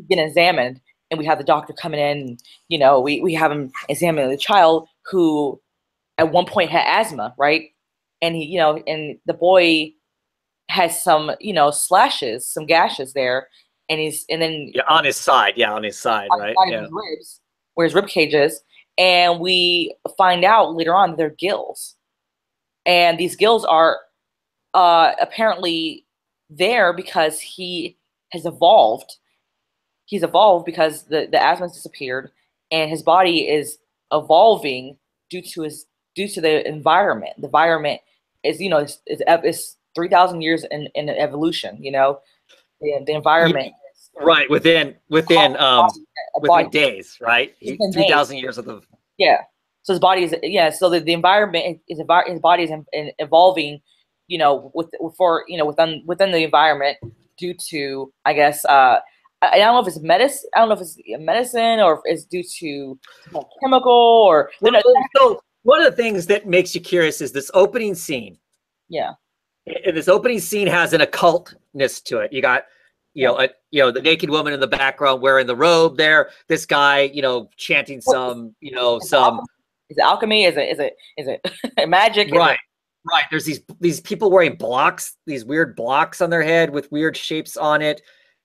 get examined, and we have the doctor coming in, and, you know, we have him examine the child who at one point had asthma, right? And he, you know, and the boy has some, you know, slashes, some gashes there, and then on his side, right? His ribs, where his rib cage is, and we find out later on they're gills, and these gills are apparently there because he has evolved. He's evolved because the asthma's disappeared, and his body is evolving due to the environment. The environment is, you know, is 3,000 years in evolution. You know, the environment. Right, within days, right? 3,000 years of the. Yeah. So his body is So the environment is his body is evolving, you know, within the environment due to, I guess, I don't know if it's medicine. I don't know if it's medicine or if it's due to chemical or. So one of the things that makes you curious is this opening scene. Yeah. And this opening scene has an occultness to it. You got, the naked woman in the background wearing the robe there. This guy, you know, chanting some. Is it alchemy? Is it magic? Right. Right. There's these people wearing blocks, these weird blocks on their head with weird shapes on it.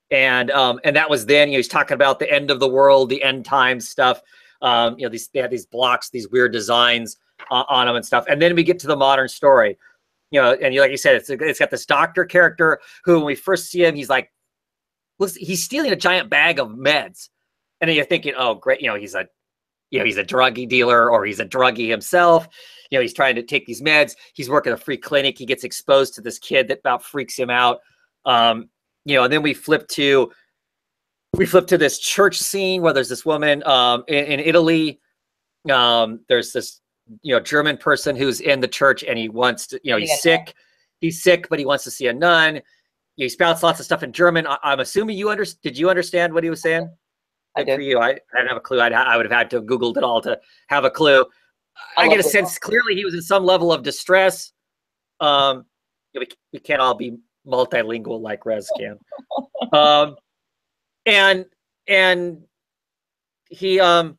And that was then, he's talking about the end of the world, the end times stuff. They had these blocks, these weird designs on them and stuff. And then we get to the modern story, and like you said, it's got this doctor character who, when we first see him, he's like, he's stealing a giant bag of meds. And then you're thinking, oh, great. He's a druggie dealer, or he's a druggie himself. He's trying to take these meds. He's working a free clinic. He gets exposed to this kid that about freaks him out. And then we flip to this church scene where there's this woman in Italy. There's this German person who's in the church, and he wants to, he's sick. He's sick, but he wants to see a nun. He spouts lots of stuff in German. I'm assuming did you understand what he was saying? I did. For you, I didn't have a clue. I would have had to have Googled it all to have a clue. I get a sense clearly he was in some level of distress. We can't all be multilingual like Rez can. And he oh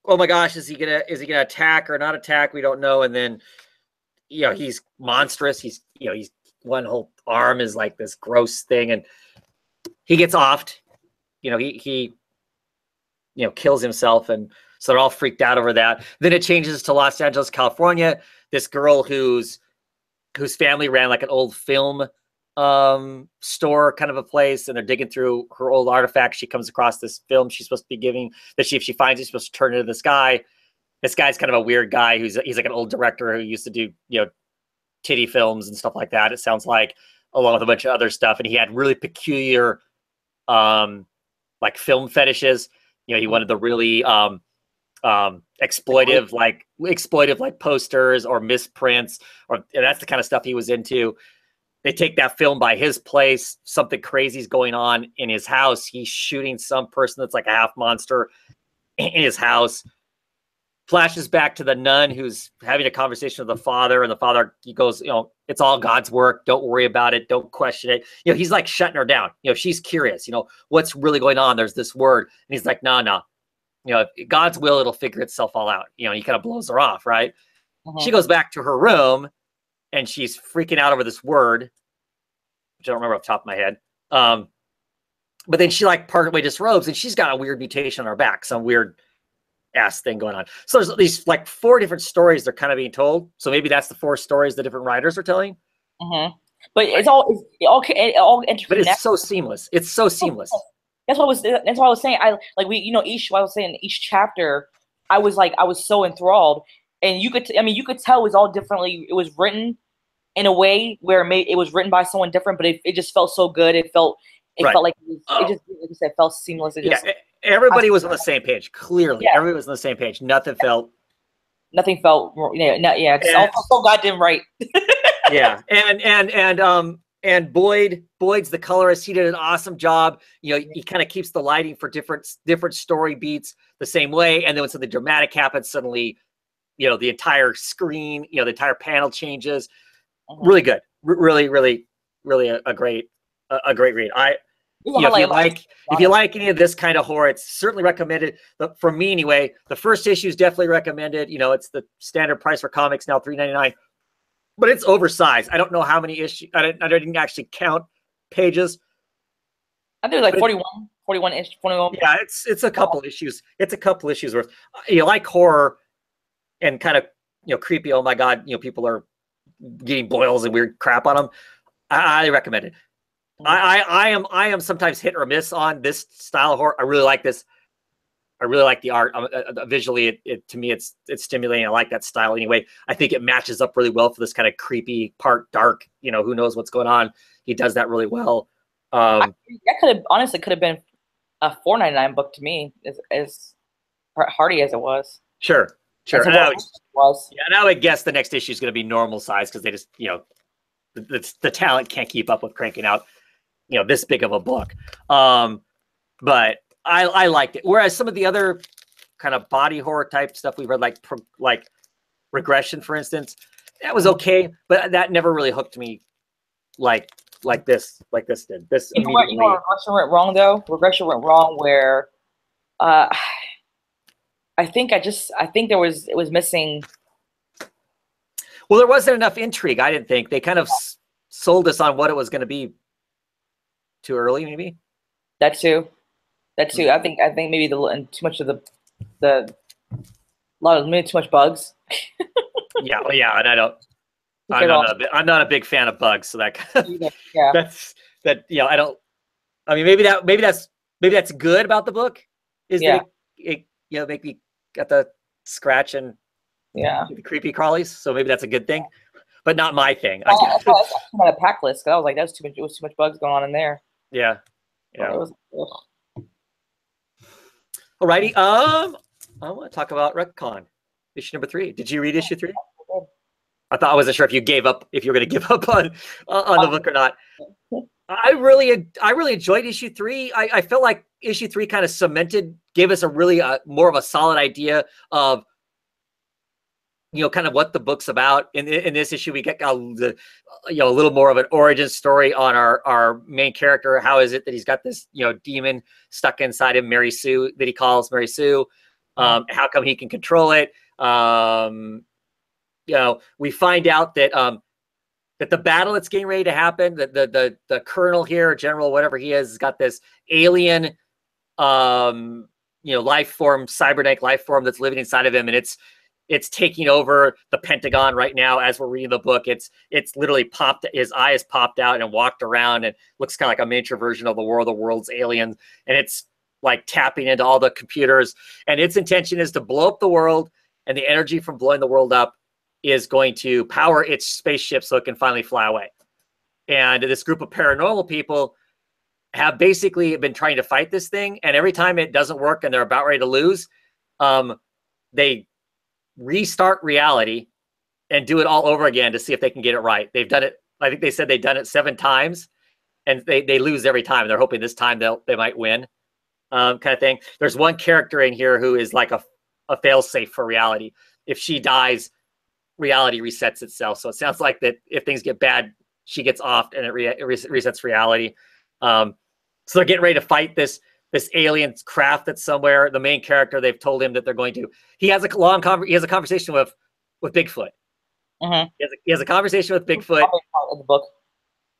my gosh, is he gonna attack or not attack? We don't know. And then he's monstrous. He's one whole arm is like this gross thing, and he gets offed. He kills himself, and so they're all freaked out over that. Then it changes to Los Angeles, California. This girl whose family ran like an old film store kind of a place, and they're digging through her old artifacts. She comes across this film she's supposed to be giving, that if she finds it, she's supposed to turn it into this guy. This guy's kind of a weird guy he's like an old director who used to do titty films and stuff like that, it sounds like, along with a bunch of other stuff. And he had really peculiar like film fetishes. He wanted the really exploitive like posters or misprints, and that's the kind of stuff he was into. They take that film by his place. Something crazy's going on in his house. He's shooting some person that's like a half monster in his house. Flashes back to the nun who's having a conversation with the father, and the father, he goes, it's all God's work. Don't worry about it. Don't question it. He's like shutting her down. She's curious, what's really going on. There's this word. And he's like, no. God's will, it'll figure itself all out. He kind of blows her off, right? She goes back to her room, and she's freaking out over this word, which I don't remember off the top of my head. but then she like partway disrobes, and she's got a weird mutation on her back, some weird ass thing going on. So there's these like 4 different stories they're kind of being told. So maybe that's the 4 stories the different writers are telling. But it all interconnected. But it's so seamless. It's so seamless. That's what I was saying. I each chapter, I was so enthralled, and you could tell it was all differently. It was written in a way where it was written by someone different, but it just felt so good. It felt like it just, like you said, felt seamless. Everybody was on the same page. Clearly, everybody was on the same page. Nothing felt. It's all so goddamn right. Yeah, and Boyd's the colorist. He did an awesome job. You know, he kind of keeps the lighting for different story beats the same way, and then when something dramatic happens, suddenly, you know, the entire screen, you know, the entire panel changes. Really good. Really a great read. If you like any of this kind of horror, it's certainly recommended. For me anyway, the first issue is definitely recommended. You know, it's the standard price for comics now, $3.99. But it's oversized. I don't know how many issues. I didn't actually count pages. I think it was like 41 ish. 21. Yeah, it's a couple issues. It's a couple issues worth. You like horror and kind of, you know, creepy. Oh my God, you know, people are getting boils and weird crap on them. I highly recommend it. I am sometimes hit or miss on this style of horror. I really like this. I really like the art. Visually, to me, it's stimulating. I like that style anyway. I think it matches up really well for this kind of creepy, part dark. You know, who knows what's going on? He does that really well. That could have been a $4.99 book to me, as hardy as it was. Sure. And I would guess the next issue is going to be normal size because they just, you know, the talent can't keep up with cranking out, you know, this big of a book. But I liked it. Whereas some of the other kind of body horror type stuff we read, like Regression, for instance, that was okay, but that never really hooked me like this did. This immediately. Regression went wrong though. Regression went wrong where, I think it was missing. Well, there wasn't enough intrigue. I didn't think they kind of sold us on what it was going to be too early, maybe. That too. I think maybe too much of maybe too much bugs. yeah, and I'm not a big fan of bugs, so that I don't. I mean, maybe that's good about the book is that it make me got the scratch and the creepy crawlies. So maybe that's a good thing, but not my thing. I thought on a pack list because I was like, that's too much. It was too much bugs going on in there. Yeah. Alrighty. I want to talk about Retcon, issue number 3. Did you read issue 3? I wasn't sure if you gave up, if you were going to give up on the book or not. I really enjoyed issue 3. I felt like issue 3 kind of gave us a really more of a solid idea of, you know, kind of what the book's about. In this issue, we get a little more of an origin story on our main character. How is it that he's got this, you know, demon stuck inside him, Mary Sue, that he calls Mary Sue? How come he can control it? You know, we find out that that the battle that's getting ready to happen, that the colonel here, general, whatever he is, has got this alien, you know, life form, cybernetic life form that's living inside of him, and it's taking over the Pentagon right now as we're reading the book. It's literally popped. His eye has popped out and walked around and looks kind of like a miniature version of the world's aliens. And it's like tapping into all the computers. And its intention is to blow up the world. And the energy from blowing the world up is going to power its spaceship so it can finally fly away. And this group of paranormal people have basically been trying to fight this thing. And every time it doesn't work and they're about ready to lose, they restart reality and do it all over again to see if they can get it right. They've done it. I think they said they've done it 7 times and they lose every time. They're hoping this time they might win, kind of thing. There's one character in here who is like a fail-safe for reality. If she dies, reality resets itself. So it sounds like that if things get bad, she gets off and it resets reality. So they're getting ready to fight this alien craft that's somewhere. The main character, they've told him that they're going to. He has a conversation with Bigfoot. He has a conversation with Bigfoot. In the book.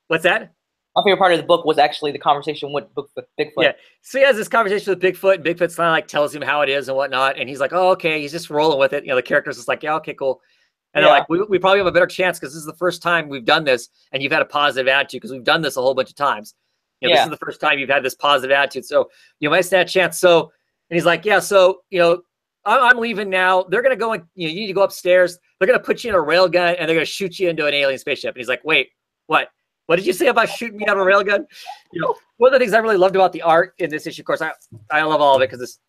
What's that? My favorite part of the book was actually the conversation with Bigfoot. Yeah. So he has this conversation with Bigfoot, and Bigfoot's kind of like tells him how it is and whatnot. And he's like, oh, okay. He's just rolling with it. You know, the character's just like, yeah, okay, cool. And they're like, we probably have a better chance because this is the first time we've done this and you've had a positive attitude because we've done this a whole bunch of times. You know, this is the first time you've had this positive attitude. So you might stand a chance. So, and he's like, yeah, so, you know, I'm leaving now. They're going to go and, you know, you need to go upstairs. They're going to put you in a railgun and they're going to shoot you into an alien spaceship. And he's like, wait, what? What did you say about shooting me out of a railgun? You know, one of the things I really loved about the art in this issue, of course, I love all of it because this,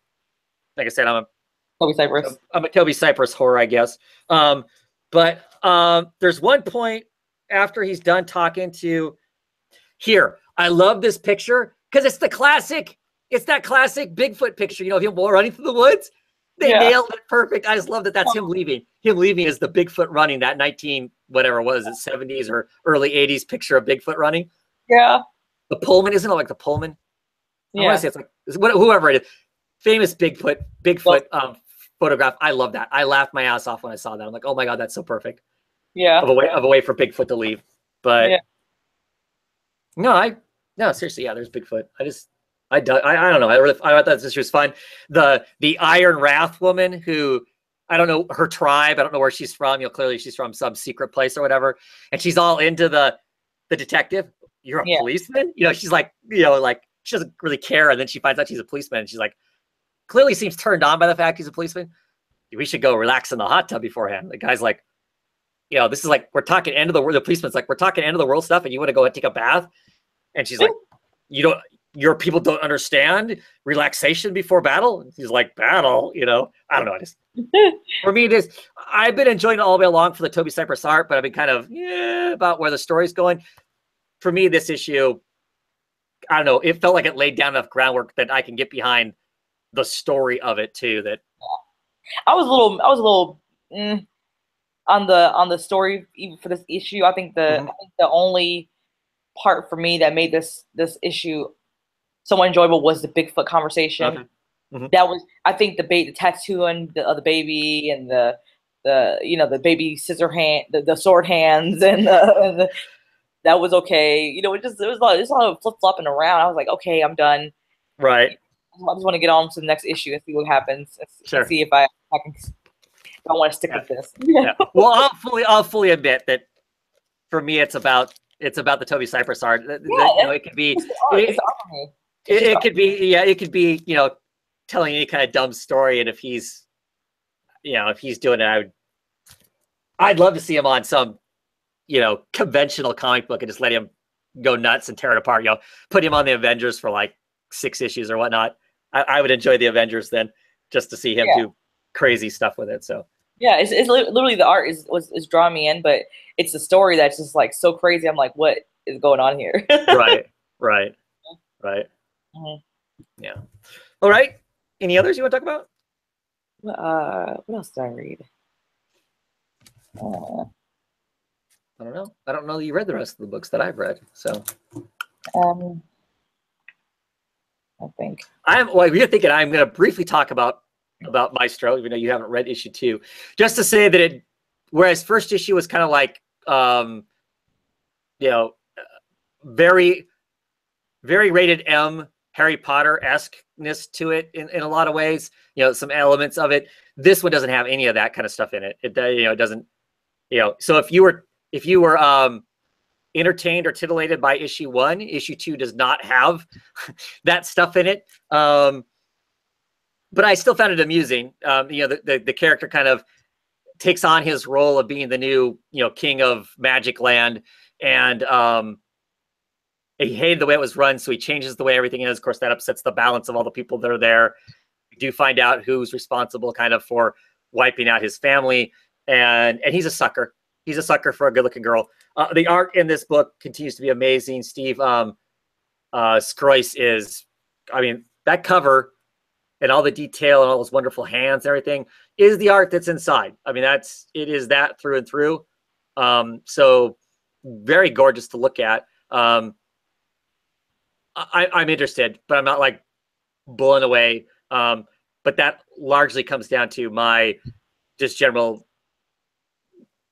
like I said, I'm a Toby Cypress horror, I guess. But there's one point after he's done talking to here. I love this picture because it's that classic Bigfoot picture, you know, of him running through the woods. They nailed it perfect. I just love that that's him leaving. Him leaving is the Bigfoot running, that 19, whatever it was, 70s or early 80s picture of Bigfoot running. Yeah. The Pullman, isn't it like the Pullman? Yeah. I want to say it's like, whoever it is. Famous Bigfoot photograph. I love that. I laughed my ass off when I saw that. I'm like, oh my God, that's so perfect. Yeah. Of a way for Bigfoot to leave. But no, seriously, yeah, there's Bigfoot. I don't know. I thought this was fun. The Iron Wrath woman who, I don't know her tribe. I don't know where she's from. You know, clearly she's from some secret place or whatever. And she's all into the detective. You're a policeman? You know, she's like, you know, like she doesn't really care. And then she finds out she's a policeman. And she's like, clearly seems turned on by the fact he's a policeman. We should go relax in the hot tub beforehand. The guy's like, you know, this is like, we're talking end of the world. The policeman's like, we're talking end of the world stuff. And you want to go and take a bath? And she's like, your people don't understand relaxation before battle. And he's like, battle, you know, I don't know. For me, I've been enjoying it all the way along for the Toby Cypress art, but I've been kind of, about where the story's going. For me, this issue, I don't know. It felt like it laid down enough groundwork that I can get behind the story of it too. That I was a little on the story even for this issue. I think the only part for me that made this issue somewhat enjoyable was the Bigfoot conversation. That was, I think, the tattoo and the baby and the you know, the baby scissor hand, the sword hands, and that was okay. You know, it was a lot of flip flopping around. I was like, okay, I'm done. Right. I just want to get on to the next issue and see what happens. And see if I want to stick with this. Well, I'll fully admit that for me, it's about the Toby Cypress art. You know, it could be. It could be, it could be, you know, telling any kind of dumb story, and if he's doing it, I'd love to see him on some, you know, conventional comic book and just let him go nuts and tear it apart. You know, put him on the Avengers for like 6 issues or whatnot. I would enjoy the Avengers then, just to see him do crazy stuff with it. So it's literally the art is drawing me in, but it's the story that's just like so crazy. I'm like, what is going on here? Right. Yeah. All right. Any others you want to talk about? What else did I read? I don't know. I don't know that you read the rest of the books that I've read. So, I think you're thinking I'm going to briefly talk about Maestro, even though you haven't read issue 2, just to say that whereas first issue was kind of like, you know, very, very rated M, Harry Potter-esque-ness to it in a lot of ways, you know, some elements of it. This one doesn't have any of that kind of stuff in it. It, you know, it doesn't, you know, so if you were entertained or titillated by issue 1, issue 2 does not have that stuff in it. But I still found it amusing. You know, the character kind of takes on his role of being the new, you know, king of Magic Land, and he hated the way it was run, so he changes the way everything is. Of course, that upsets the balance of all the people that are there. You do find out who's responsible kind of for wiping out his family, and he's a sucker. He's a sucker for a good-looking girl. The art in this book continues to be amazing. Steve Skrois is, I mean, that cover and all the detail and all those wonderful hands and everything is the art that's inside. I mean, it is that through and through. So very gorgeous to look at. I'm interested, but I'm not like blown away. But that largely comes down to my just general,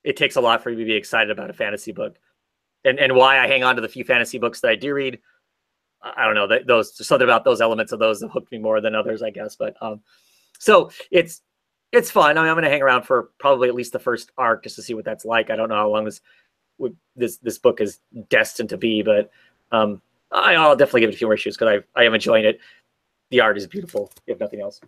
it takes a lot for me to be excited about a fantasy book. and why I hang on to the few fantasy books that I do read. I don't know, that there's something about those elements of those that hooked me more than others, I guess. But so it's fun. I mean, I'm going to hang around for probably at least the first arc just to see what that's like. I don't know how long this book is destined to be, but I'll definitely give it a few more issues because I am enjoying it. The art is beautiful, if nothing else.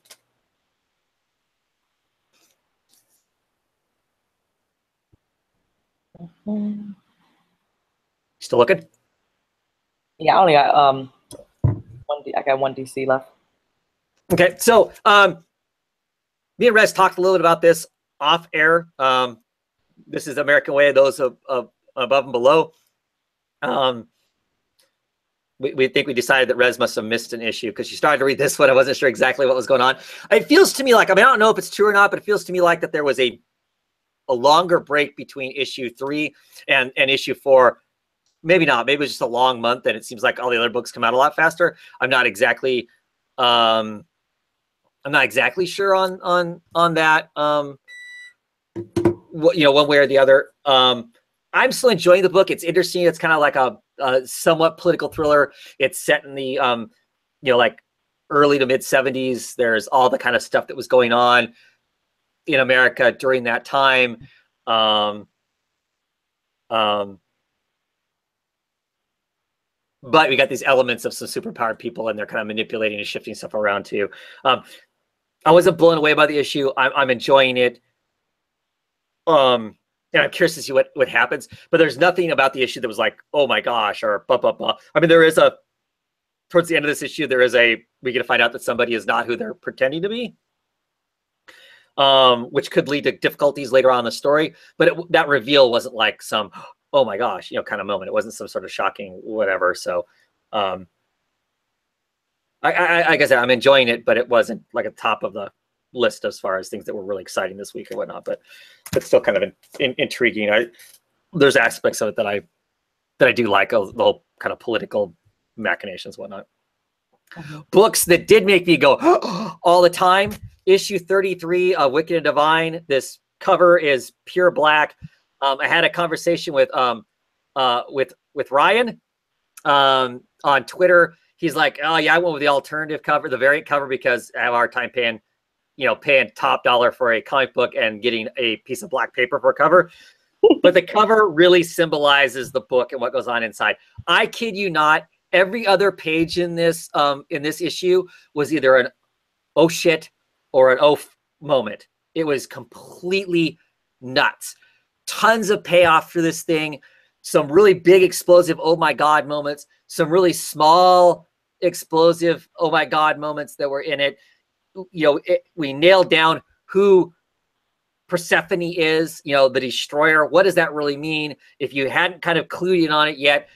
Still looking? Yeah, I only got I got one DC left. Okay, so me and Rez talked a little bit about this off air. This is American Way, those of above and below. We think we decided that Rez must have missed an issue because she started to read this one. I wasn't sure exactly what was going on. It feels to me like, I mean, I don't know if it's true or not, but it feels to me like that there was a longer break between issue 3 and issue 4. Maybe not. Maybe it was just a long month, and it seems like all the other books come out a lot faster. I'm not exactly sure on that. One way or the other. I'm still enjoying the book. It's interesting. It's kind of like a somewhat political thriller. It's set in the like early to mid 70s. There's all the kind of stuff that was going on in America during that time. But we got these elements of some superpowered people, and they're kind of manipulating and shifting stuff around too. I wasn't blown away by the issue. I'm enjoying it. And I'm curious to see what happens. But there's nothing about the issue that was like, oh my gosh, or blah, blah, blah. I mean, there is towards the end of this issue, we get to find out that somebody is not who they're pretending to be. Which could lead to difficulties later on in the story. But that reveal wasn't like some, oh my gosh, kind of moment. It wasn't some sort of shocking whatever. So like I said, I'm enjoying it, but it wasn't like a top of the list as far as things that were really exciting this week or whatnot. But it's still kind of intriguing. There's aspects of it that I do like, the whole kind of political machinations, whatnot. Books that did make me go all the time. Issue 33 of Wicked and Divine. This cover is pure black. I had a conversation with Ryan on Twitter. He's like, oh yeah, I went with the alternative cover, the variant cover, because I have a hard time paying top dollar for a comic book and getting a piece of black paper for a cover. But the cover really symbolizes the book and what goes on inside. I kid you not, every other page in this issue was either an oh shit or an oh moment. It was completely nuts. Tons of payoff for this thing. Some really big explosive oh my god moments. Some really small explosive oh my god moments that were in it. We nailed down who Persephone is, the destroyer. What does that really mean? If you hadn't kind of clued in on it yet,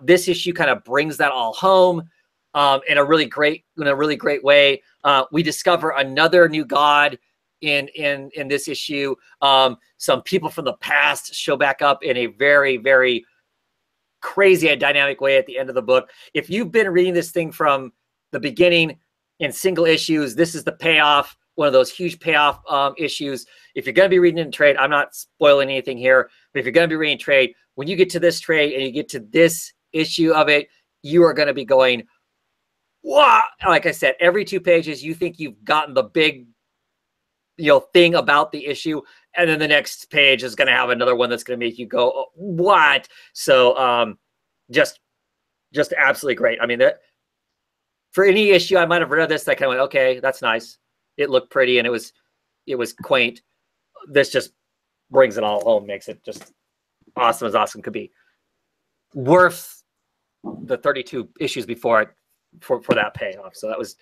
this issue kind of brings that all home in a really great way. We discover another new god in this issue. Some people from the past show back up in a very, very crazy and dynamic way at the end of the book. If you've been reading this thing from the beginning in single issues, this is the payoff, one of those huge payoff issues. If you're going to be reading in trade, I'm not spoiling anything here, but if you're going to be reading trade, when you get to this trade and you get to this issue of it, you are going to be going, wow. Like I said, every 2 pages, you think you've gotten the big, thing about the issue. And then the next page is going to have another one that's going to make you go, oh, what? So just absolutely great. I mean, for any issue I might have read this, I kind of went, okay, that's nice. It looked pretty and it was quaint. This just brings it all home, makes it just awesome as awesome could be. Worth the 32 issues before it for that payoff. So that was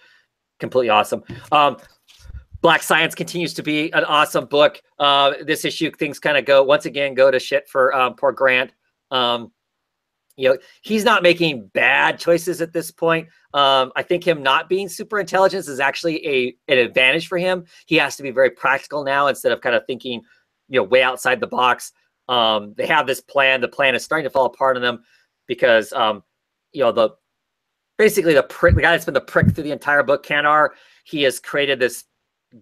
completely awesome. Black Science continues to be an awesome book. This issue, things kind of go to shit for poor Grant. He's not making bad choices at this point. I think him not being super intelligent is actually an advantage for him. He has to be very practical now instead of kind of thinking, way outside the box. They have this plan. The plan is starting to fall apart on them because, basically the guy that's been the prick through the entire book, Kanar, he has created this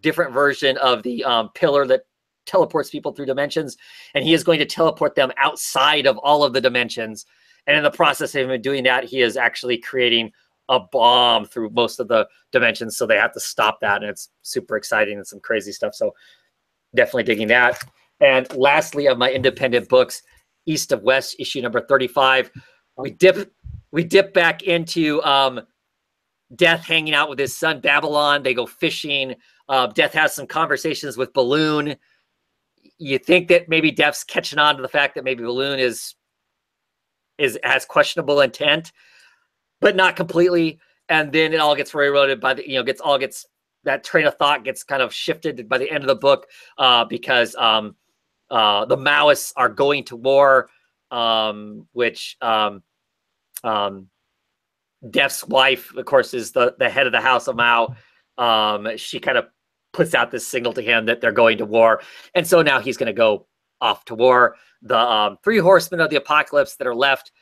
different version of the pillar that teleports people through dimensions, and he is going to teleport them outside of all of the dimensions. And in the process of him doing that, he is actually creating a bomb through most of the dimensions. So they have to stop that. And it's super exciting and some crazy stuff. So definitely digging that. And lastly, of my independent books, East of West, issue number 35, we dip back into Death hanging out with his son Babylon. They go fishing. Death has some conversations with Balloon. You think that maybe Death's catching on to the fact that maybe Balloon has questionable intent, but not completely. And then it all gets railroaded by the, that train of thought gets kind of shifted by the end of the book because the Maoists are going to war, which Death's wife, of course, is the head of the House of Mao. She kind of puts out this signal to him that they're going to war. And so now he's going to go off to war. The three horsemen of the apocalypse that are left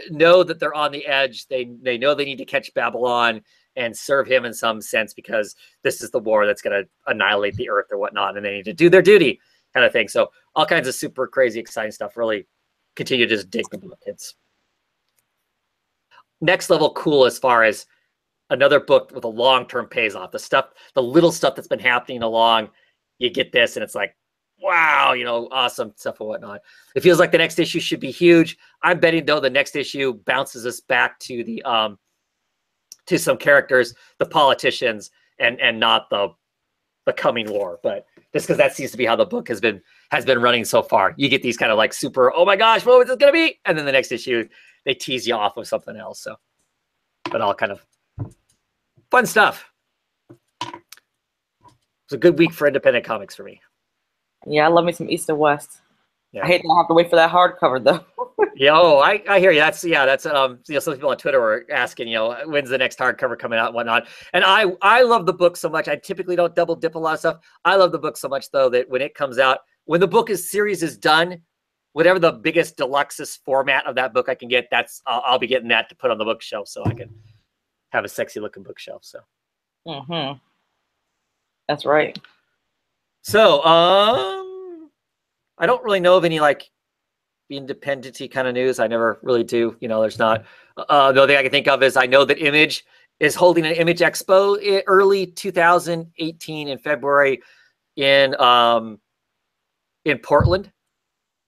know that they're on the edge. They know they need to catch Babylon and serve him in some sense because this is the war that's going to annihilate the earth or whatnot. And they need to do their duty kind of thing. So all kinds of super crazy, exciting stuff. Really continue to just dig the book. It's next level cool as far as another book with a long-term pays off. The little stuff that's been happening along, you get this and it's like, wow, awesome stuff and whatnot. It feels like the next issue should be huge. I'm betting though the next issue bounces us back to the to some characters, the politicians, and not the coming war. But just because that seems to be how the book has been running so far. You get these kind of like super, oh my gosh, what is this gonna be? And then the next issue, they tease you off with something else. So, but all kind of fun stuff. It was a good week for independent comics for me. Yeah, I love me some East and West. Yeah. I hate to have to wait for that hardcover though. Yeah, I hear you. That's some people on Twitter were asking, when's the next hardcover coming out and whatnot. And I love the book so much. I typically don't double dip a lot of stuff. I love the book so much though that when it comes out, when the book series is done, whatever the biggest deluxest format of that book I can get, I'll be getting that to put on the bookshelf so I can have a sexy looking bookshelf. So that's right. So I don't really know of any like independent-y kind of news. I never really do. There's not. The only thing I can think of is I know that Image is holding an Image Expo early 2018 in February in Portland.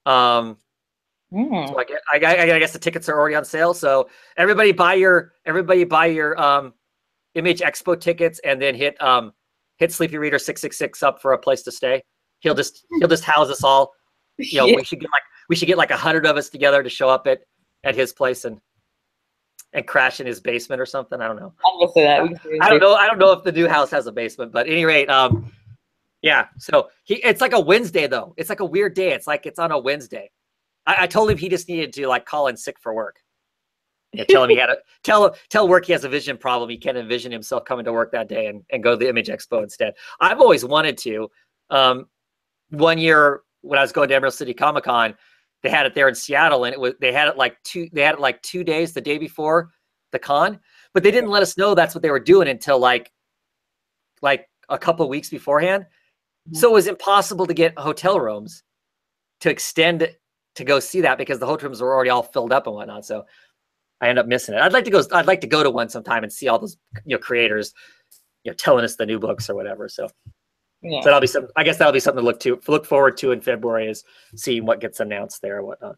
So I guess the tickets are already on sale. So everybody buy your Image Expo tickets and then hit Sleepy Reader 666 up for a place to stay. He'll just house us all. Yeah. We should get like 100 of us together to show up at his place and crash in his basement or something. I don't know. I'm gonna say that. I don't know if the new house has a basement, but at any rate, yeah. So it's like a Wednesday though. It's like a weird day. It's like it's on a Wednesday. I told him he just needed to like call in sick for work. Tell him he had tell work he has a vision problem. He can't envision himself coming to work that day and go to the Image Expo instead. I've always wanted to. One year when I was going to Emerald City Comic Con, they had it there in Seattle, and they had it like 2 days the day before the con, but they didn't let us know that's what they were doing until like a couple of weeks beforehand. So it was impossible to get hotel rooms to extend to go see that because the hotel rooms were already all filled up and whatnot. So I ended up missing it. I'd like to go to one sometime and see all those creators telling us the new books or whatever. So yeah. So that'll be I guess that'll be something to look forward to in February, is seeing what gets announced there or whatnot.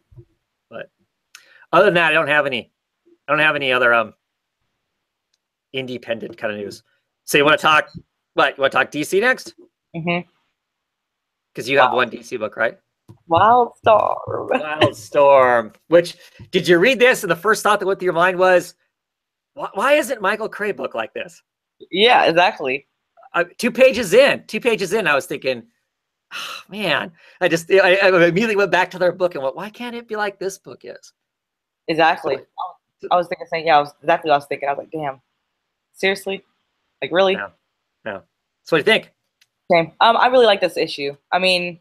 But other than that, I don't have any other independent kind of news. So you want to talk what? You want to talk DC next? Because you have one DC book, right? Wildstorm. Wildstorm. Which, did you read this and the first thought that went through your mind was, why isn't Michael Cray book like this? Yeah, exactly. 2 pages in, I was thinking, oh, man, I immediately went back to their book and went, why can't it be like this book is? Exactly. I was thinking, exactly what I was thinking. I was like, damn, seriously? Like, really? No. So what do you think? Okay. I really like this issue. I mean,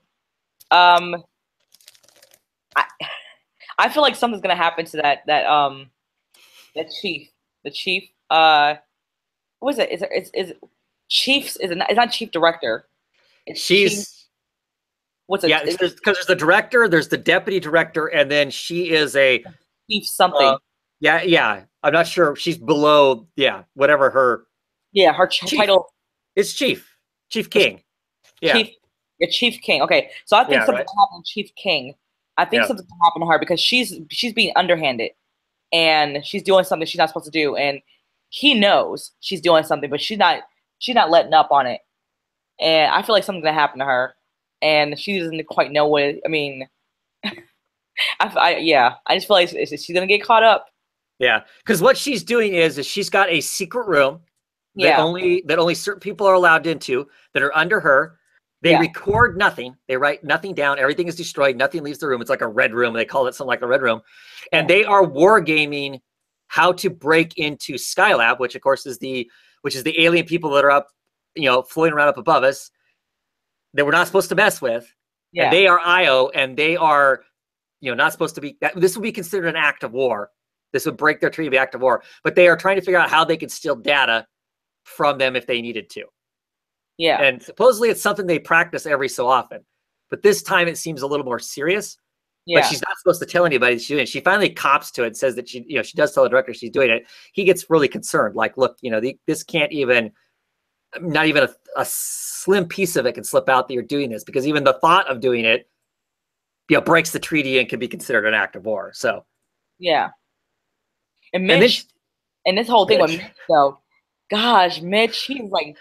I feel like something's gonna happen to that chief. The chief. What is it? Is Chiefs? It's not chief director. She's What's it? Yeah, because there's the director, there's the deputy director, and then she is a chief something. Yeah. I'm not sure. She's below, whatever her. Yeah, her title. It's Chief King. Yeah. Chief King. Okay, so I think something happened to Chief King. I think something happened to her because she's being underhanded, and she's doing something she's not supposed to do, and he knows she's doing something, but she's not letting up on it. And I feel like something's gonna happen to her, and she doesn't quite know what. I mean, I just feel like she's gonna get caught up. Yeah, because what she's doing is she's got a secret room that only certain people are allowed into that are under her. They record nothing. They write nothing down. Everything is destroyed. Nothing leaves the room. It's like a red room. They call it something like a red room. And they are wargaming how to break into Skylab, which of course is the alien people that are up, floating around up above us that we're not supposed to mess with. Yeah. And they are Io, and they are, not supposed to be. This would be considered an act of war. This would break their treaty of act of war. But they are trying to figure out how they could steal data from them if they needed to. Yeah. And supposedly it's something they practice every so often. But this time it seems a little more serious. Yeah. But she's not supposed to tell anybody she's doing it. She finally cops to it and says that she does tell the director she's doing it. He gets really concerned. Like, look, this can't even, not even a slim piece of it can slip out that you're doing this, because even the thought of doing it, breaks the treaty and can be considered an act of war. So. Yeah. And Mitch, and this whole thing with Mitch, though, gosh, Mitch, he's like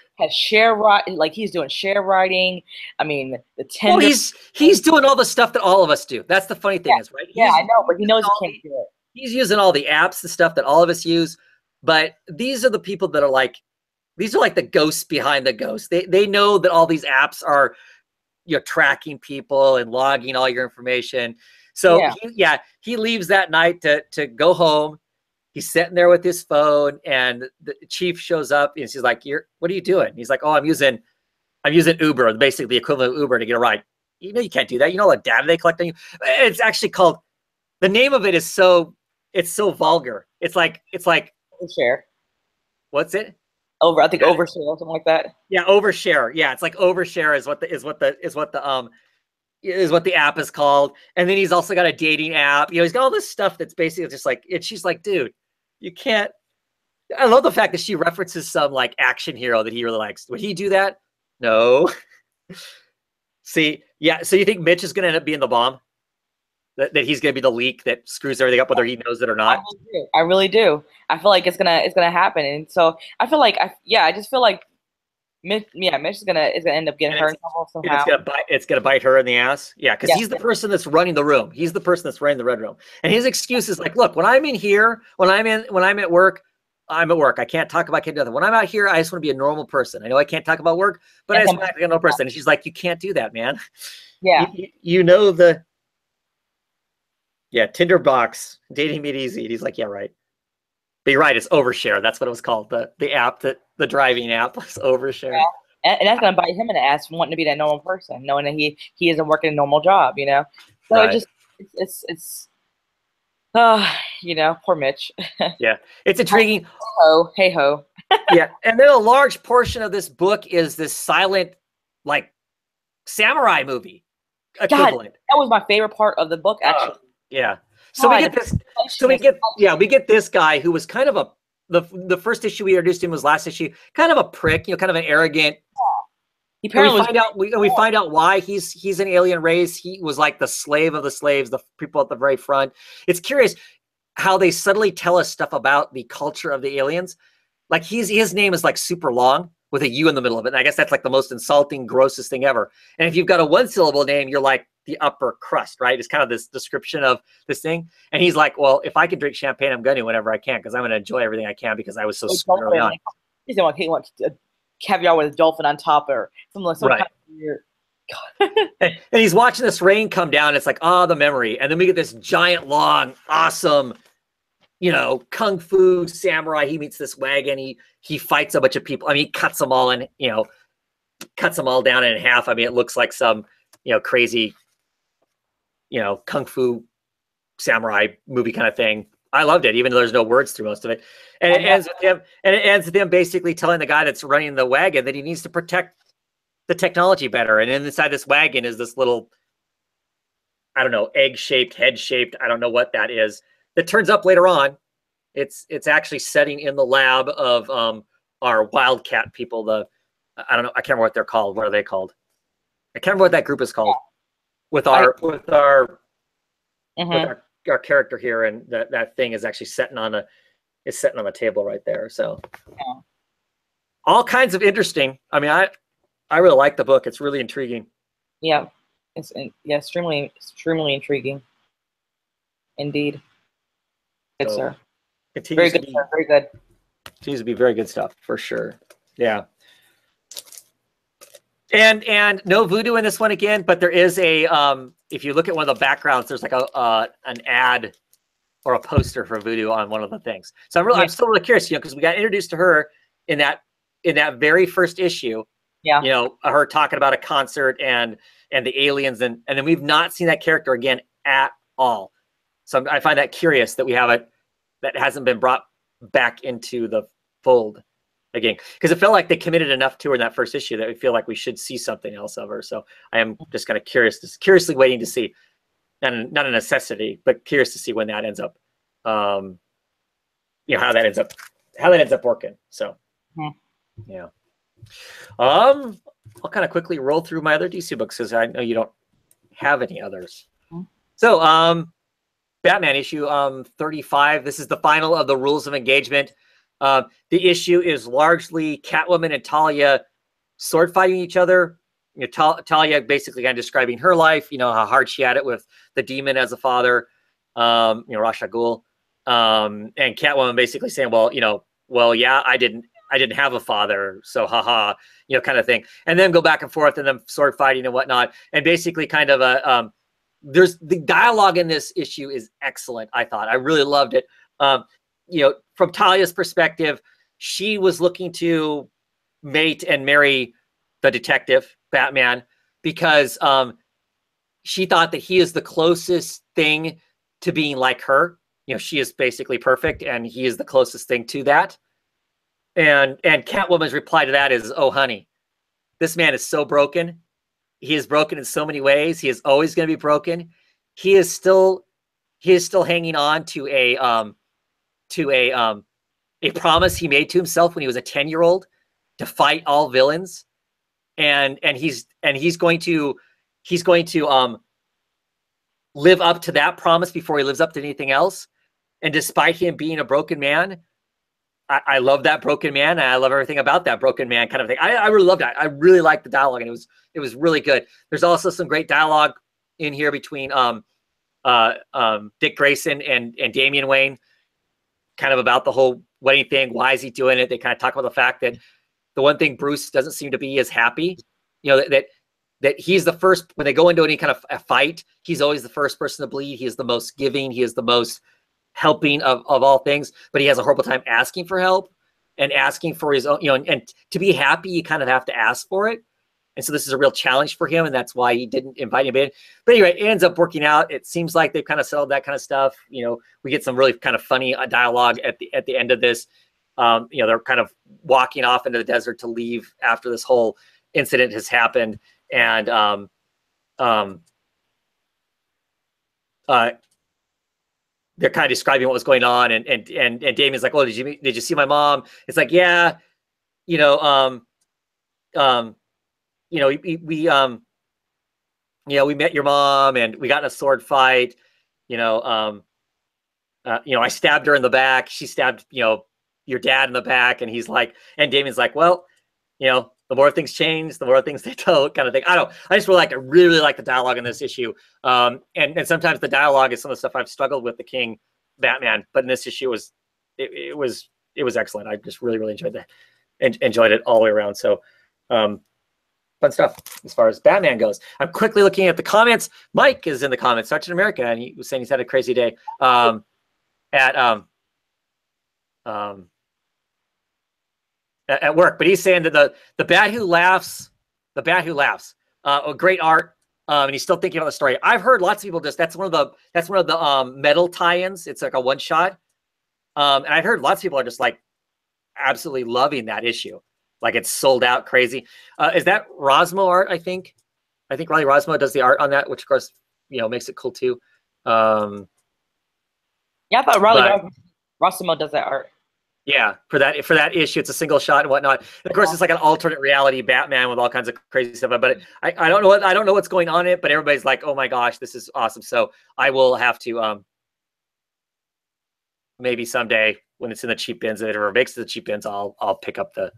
he's doing share writing. I mean, the tender. Well, he's doing all the stuff that all of us do. That's the funny thing, is right. I know, but he knows he can't do it. He's using all the apps, the stuff that all of us use. But these are the people that are like, these are like the ghosts behind the ghosts. They know that all these apps are, tracking people and logging all your information. So he leaves that night to go home. He's sitting there with his phone, and the chief shows up, and she's like, what are you doing? And he's like, oh, I'm using Uber, basically the equivalent of Uber, to get a ride. You can't do that. You know all the data they collect on you. It's actually called, the name of it is it's so vulgar. It's like Overshare. What's it? I think Overshare or something like that. Yeah, Overshare. Yeah, it's like Overshare is what the app is called. And then he's also got a dating app. He's got all this stuff that's basically just like, she's like, dude, you can't. I love the fact that she references some like action hero that he really likes. Would he do that? No. See, yeah. So you think Mitch is going to end up being the bomb? That he's going to be the leak that screws everything up, whether he knows it or not? I really do. I feel like it's gonna happen. And so I feel like, I just feel like Mitch is gonna end up getting her in trouble somehow. It's gonna bite her in the ass. Yeah, because he's the person that's running the room. He's the person that's running the red room. And his excuse is like, look, when I'm in here, when I'm at work, I'm at work. I can't talk about nothing. When I'm out here, I just want to be a normal person. I know I can't talk about work, but I just want to be a normal person. And she's like, you can't do that, man. Yeah. Tinderbox, dating made easy. And he's like, yeah, right. But you're right, it's Overshare. That's what it was called. The app, the driving app was Overshare. Yeah. And that's gonna bite him in the ass for wanting to be that normal person, knowing that he isn't working a normal job, So right. It's poor Mitch. Yeah. It's intriguing. Hey ho. Yeah. And then a large portion of this book is this silent, like, samurai movie equivalent. God, that was my favorite part of the book, actually. Yeah. So we get this guy who was kind of the first issue we introduced him was last issue, kind of a prick, kind of an arrogant. We find out why he's an alien race. He was like the slave of the slaves, the people at the very front. It's curious how they subtly tell us stuff about the culture of the aliens. Like his name is like super long with a U in the middle of it. And I guess that's like the most insulting, grossest thing ever. And if you've got a one-syllable name, you're like the upper crust, right? It's kind of this description of this thing. And he's like, well, if I can drink champagne, I'm going to whenever I can, because I'm going to enjoy everything I can because I was so smart early on. He wants caviar with a dolphin on top or something right. Kind of weird. And he's watching this rain come down. It's like, the memory. And then we get this giant, long, awesome, kung fu samurai. He meets this wagon. He fights a bunch of people. I mean, he cuts them all in, cuts them all down in half. I mean, it looks like some, crazy, kung fu samurai movie kind of thing. I loved it, even though there's no words through most of it. And it ends with him basically telling the guy that's running the wagon that he needs to protect the technology better. And inside this wagon is this little I don't know, egg-shaped, head-shaped. I don't know what that is. That turns up later on. It's actually setting in the lab of our Wildcat people. I don't know. I can't remember what they're called. What are they called? I can't remember what that group is called. With our character here, and that thing is actually sitting on the table right there. So all kinds of interesting. I mean, I really like the book. It's really intriguing. Yeah, it's extremely intriguing, indeed. Good, sir. Very good. Very good. Continues to be very good stuff for sure. Yeah. And no voodoo in this one again, but there is a if you look at one of the backgrounds, there's like an ad or a poster for voodoo on one of the things. So I'm still really curious, because we got introduced to her in that very first issue. Yeah. Her talking about a concert and the aliens, and then we've not seen that character again at all. So I find that curious that we have it that hasn't been brought back into the fold again, because it felt like they committed enough to her in that first issue that we feel like we should see something else of her. So I am just kind of curiously waiting to see, not a necessity, but curious to see when that ends up, how that ends up working. So yeah. I'll kind of quickly roll through my other DC books because I know you don't have any others. So Batman issue 35. This is the final of the Rules of Engagement. The issue is largely Catwoman and Talia sword fighting each other. Talia basically kind of describing her life, how hard she had it with the demon as a father, Ra's al Ghul, and Catwoman basically saying, well, yeah, I didn't have a father, so haha, kind of thing, and then go back and forth and then sword fighting and whatnot, and basically kind of there's the dialogue in this issue is excellent. I thought I really loved it. From Talia's perspective, she was looking to mate and marry the detective Batman because she thought that he is the closest thing to being like her. She is basically perfect, and he is the closest thing to that. And Catwoman's reply to that is, "Oh, honey, this man is so broken. He is broken in so many ways. He is always going to be broken. He is still hanging on to a promise he made to himself when he was a 10-year-old to fight all villains, and he's going to live up to that promise before he lives up to anything else. And despite him being a broken man, I love that broken man, and I love everything about that broken man kind of thing. I really loved that. I really liked the dialogue, and it was really good. There's also some great dialogue in here between Dick Grayson and Damian Wayne, kind of about the whole wedding thing. Why is he doing it? They kind of talk about the fact that the one thing Bruce doesn't seem to be is happy. That he's the first, when they go into any kind of a fight, he's always the first person to bleed. He is the most giving. He is the most helping of all things, but he has a horrible time asking for help and asking for his own, and to be happy, you kind of have to ask for it. And so this is a real challenge for him, and that's why he didn't invite anybody. But anyway, it ends up working out. It seems like they've kind of settled that kind of stuff. We get some really kind of funny dialogue at the end of this. They're kind of walking off into the desert to leave after this whole incident has happened. And they're kind of describing what was going on, and Damien's like, "Oh, did you see my mom?" It's like, "Yeah, we met your mom, and we got in a sword fight. I stabbed her in the back. She stabbed, your dad in the back." And he's like, and Damien's like, "Well, the more things change, the more things they don't," kind of thing. I just really like the dialogue in this issue. And sometimes the dialogue is some of the stuff I've struggled with the King Batman, but in this issue it was excellent. I just really enjoyed that and enjoyed it all the way around. So fun stuff as far as Batman goes. I'm quickly looking at the comments. Mike is in the comments, Sergeant America, and he was saying he's had a crazy day at work, but he's saying that the Bat Who Laughs, great art, and he's still thinking about the story. I've heard lots of people that's one of the metal tie-ins. It's like a one shot, and I've heard lots of people are just like absolutely loving that issue, like it's sold out crazy. Is that Rosmo art? I think Riley Rosmo does the art on that, which of course makes it cool too. Yeah, I thought Riley Rossimo does that art. Yeah, for that issue, it's a single shot and whatnot. And of course, it's like an alternate reality Batman with all kinds of crazy stuff. But I don't know what's going on in it. But everybody's like, oh my gosh, this is awesome. So I will have to maybe someday when it's in the cheap bins, if it ever makes it to the cheap bins, I'll pick up that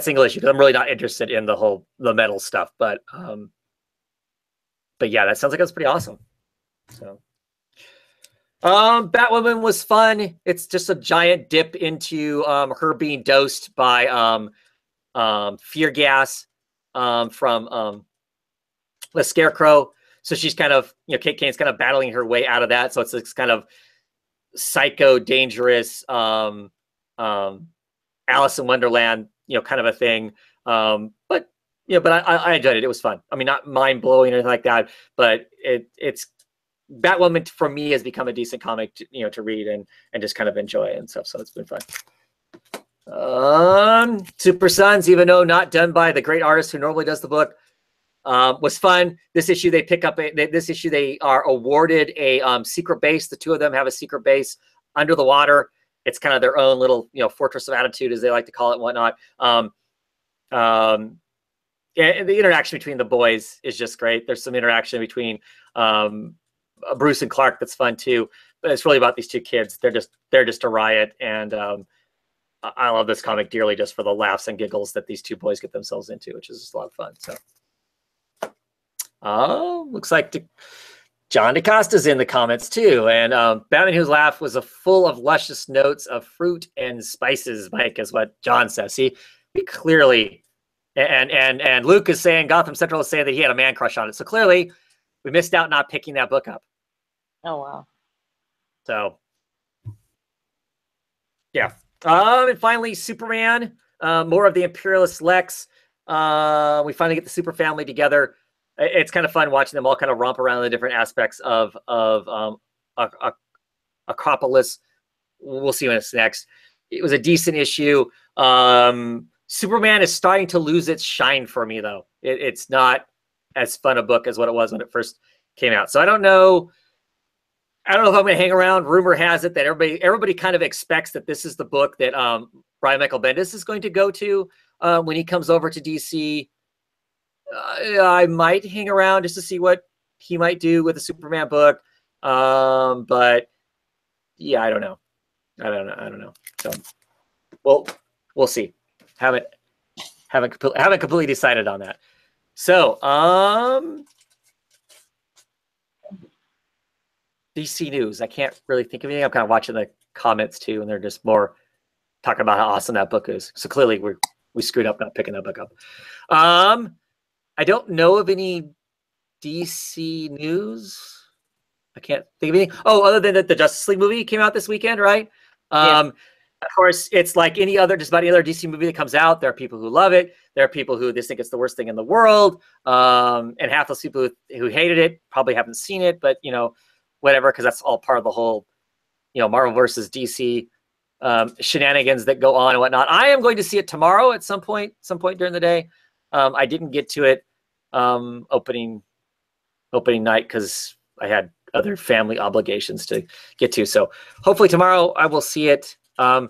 single issue because I'm really not interested in the metal stuff. But yeah, that sounds like it's pretty awesome. So. Batwoman was fun. It's just a giant dip into her being dosed by fear gas from the Scarecrow. So she's kind of, Kate Kane's kind of battling her way out of that. So it's this kind of psycho, dangerous Alice in Wonderland, kind of a thing. But I enjoyed it. It was fun. I mean, not mind blowing or anything like that, but it's Batwoman for me has become a decent comic to read and just kind of enjoy and stuff. So it's been fun. Super Sons, even though not done by the great artist who normally does the book, was fun. This issue they pick up this issue they are awarded a secret base. The two of them have a secret base under the water. It's kind of their own little fortress of attitude, as they like to call it, and whatnot. And the interaction between the boys is just great. There's some interaction between Bruce and Clark that's fun too, but it's really about these two kids. They're just a riot, and I love this comic dearly just for the laughs and giggles that these two boys get themselves into, which is just a lot of fun. So, looks like John DeCosta's in the comments too, and Batman Who's Laugh was full of luscious notes of fruit and spices. Mike is what John says. See, we clearly, and Luke is saying Gotham Central is saying that he had a man crush on it. So clearly, we missed out not picking that book up. Oh, wow. So, yeah. And finally, Superman, more of the Imperialist Lex. We finally get the super family together. It's kind of fun watching them all kind of romp around the different aspects of Acropolis. We'll see when it's next. It was a decent issue. Superman is starting to lose its shine for me, though. It's not as fun a book as what it was when it first came out. So I don't know if I'm going to hang around. Rumor has it that everybody kind of expects that this is the book that Brian Michael Bendis is going to go to when he comes over to DC. I might hang around just to see what he might do with a Superman book. But yeah, I don't know. So, well, we'll see. Haven't completely decided on that. So, DC news. I can't really think of anything. I'm kind of watching the comments too, and they're just more talking about how awesome that book is. So clearly we screwed up not picking that book up. I don't know of any DC news. I can't think of anything. Oh, other than that the Justice League movie came out this weekend, right? Yeah. Of course, it's like just about any other DC movie that comes out. There are people who love it. There are people who just think it's the worst thing in the world. And half those people who hated it probably haven't seen it, but whatever, because that's all part of the whole, Marvel versus DC shenanigans that go on and whatnot. I am going to see it tomorrow at some point during the day. I didn't get to it opening night because I had other family obligations to get to. So hopefully tomorrow I will see it. I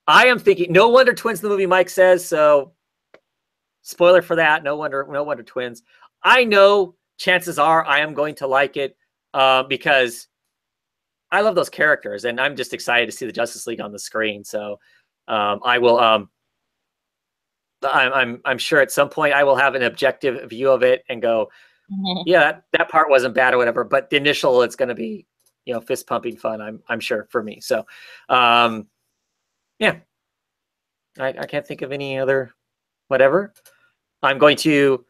am thinking No Wonder Twins, the movie, Mike says. So spoiler for that. No Wonder Twins. I know chances are I am going to like it because I love those characters and I'm just excited to see the Justice League on the screen. So I will, I'm sure at some point I will have an objective view of it and go, yeah, that part wasn't bad or whatever, but the initial, it's going to be, fist pumping fun. I'm sure for me. So, yeah, I can't think of any other whatever. I'm going to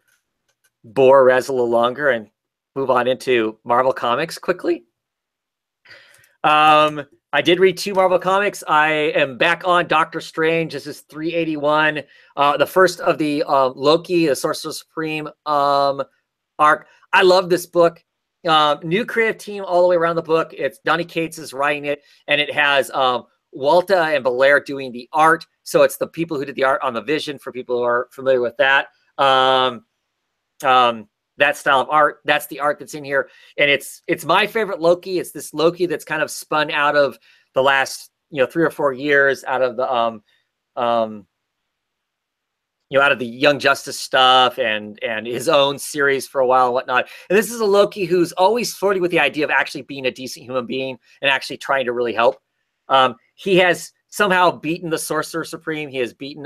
bore Raz a little longer and move on into Marvel Comics quickly. I did read 2 Marvel Comics. I am back on Doctor Strange. This is 381, the first of the Loki, the Sorcerer Supreme arc. I love this book. New creative team all the way around the book. It's Donny Cates is writing it, and it has Walta and Belair doing the art. So it's the people who did the art on the Vision, for people who are familiar with that. that style of art. That's the art that's in here. And it's my favorite Loki. It's this Loki that's kind of spun out of the last, 3 or 4 years, out of the out of the Young Justice stuff and his own series for a while and whatnot. And this is a Loki who's always flirting with the idea of actually being a decent human being and actually trying to really help. He has somehow beaten the Sorcerer Supreme. He has beaten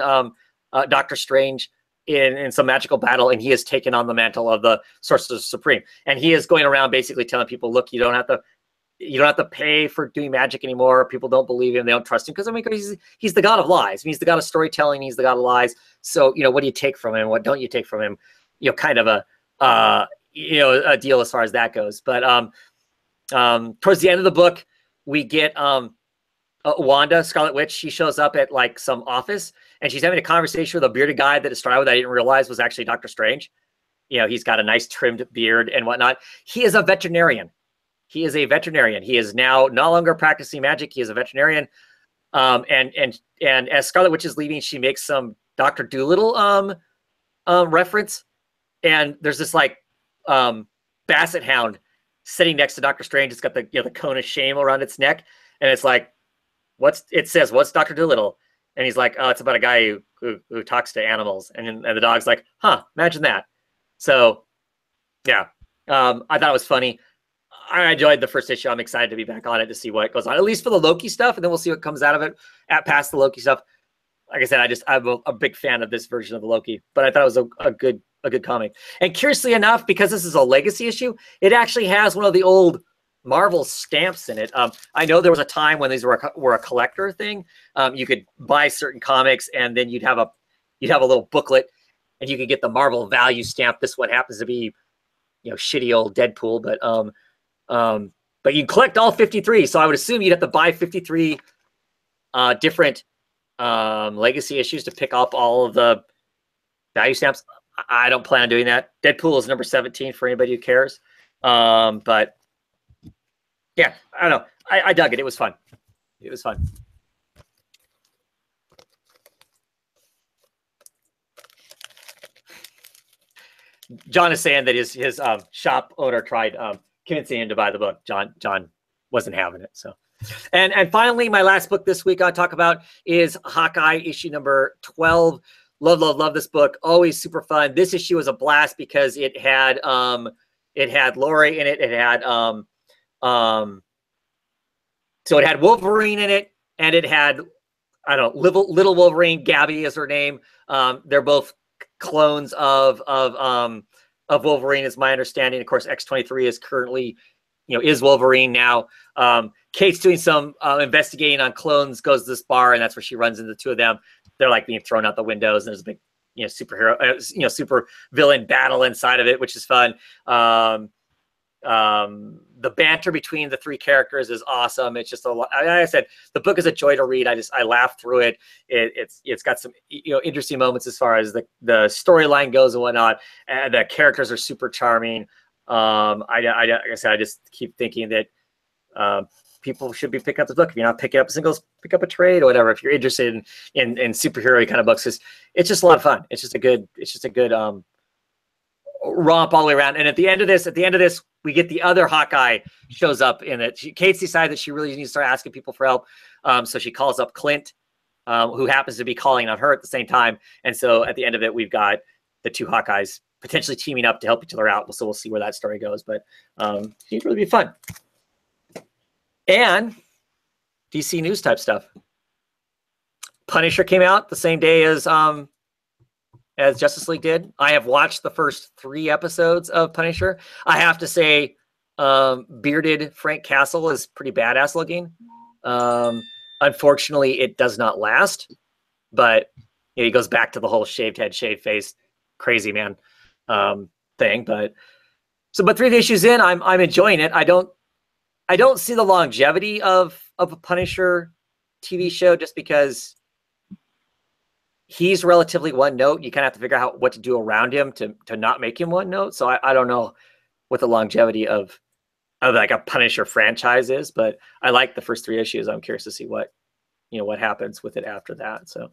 Doctor Strange in some magical battle, and he has taken on the mantle of the Sorcerer Supreme. And he is going around basically telling people, look, you don't have to pay for doing magic anymore. People don't believe him. They don't trust him because he's the god of lies. I mean, he's the god of storytelling. He's the god of lies. So, what do you take from him? What don't you take from him? Kind of a deal as far as that goes. But towards the end of the book, we get Wanda, Scarlet Witch. She shows up at like some office, and she's having a conversation with a bearded guy that it started with I didn't realize was actually Doctor Strange. He's got a nice trimmed beard and whatnot. He is a veterinarian. He is a veterinarian. He is now no longer practicing magic. He is a veterinarian. And as Scarlet Witch is leaving, she makes some Dr. Dolittle reference. And there's this like basset hound sitting next to Doctor Strange. It's got the the cone of shame around its neck, and it's like, what's Dr. Dolittle? And he's like, oh, it's about a guy who talks to animals. And the dog's like, huh, imagine that. So yeah, I thought it was funny. I enjoyed the first issue. I'm excited to be back on it to see what goes on, at least for the Loki stuff, and then we'll see what comes out of it past the Loki stuff. Like I said, I'm a big fan of this version of the Loki, but I thought it was a good comic. And curiously enough, because this is a legacy issue, it actually has one of the old Marvel stamps in it. I know there was a time when these were a collector thing. You could buy certain comics, and then you'd have a little booklet, and you could get the Marvel value stamp. This one happens to be, shitty old Deadpool, but you collect all 53. So I would assume you'd have to buy 53 different legacy issues to pick up all of the value stamps. I don't plan on doing that. Deadpool is number 17 for anybody who cares. But yeah, I don't know. I dug it. It was fun. It was fun. John is saying that his shop owner tried convincing him to buy the book. John wasn't having it. So, and finally, my last book this week I'll talk about is Hawkeye issue number 12. Love this book. Always super fun. This issue was a blast because it had Laurie in it. It had so it had Wolverine in it, and it had, I don't know, little Wolverine. Gabby is her name. They're both clones of Wolverine, is my understanding. Of course, X-23 is currently, is Wolverine now. Kate's doing some investigating on clones, goes to this bar, and that's where she runs into the two of them. They're like being thrown out the windows, and there's a big, superhero, super villain battle inside of it, which is fun. The banter between the three characters is awesome. It's just like I said, the book is a joy to read. I laughed through it. It's got some interesting moments as far as the storyline goes and whatnot. And the characters are super charming. Like I said, I just keep thinking that people should be picking up the book. If you're not picking up singles, pick up a trade or whatever. If you're interested in superhero kind of books, it's just a lot of fun. It's just a good romp all the way around. And at the end of this, we get the other Hawkeye shows up in it. Kate's decided that she really needs to start asking people for help. So she calls up Clint, who happens to be calling on her at the same time. And so at the end of it, we've got the two Hawkeyes potentially teaming up to help each other out. So we'll see where that story goes. But it'd really be fun. And DC news type stuff. Punisher came out the same day as Justice League did. I have watched the first 3 episodes of Punisher. I have to say, bearded Frank Castle is pretty badass looking. Unfortunately, it does not last, but he goes back to the whole shaved head, shaved face, crazy man thing. But 3 issues in, I'm enjoying it. I don't see the longevity of a Punisher TV show just because he's relatively one note. You kind of have to figure out what to do around him to not make him one note. So I don't know what the longevity of like a Punisher franchise is, but I like the first 3 issues. I'm curious to see what happens with it after that. So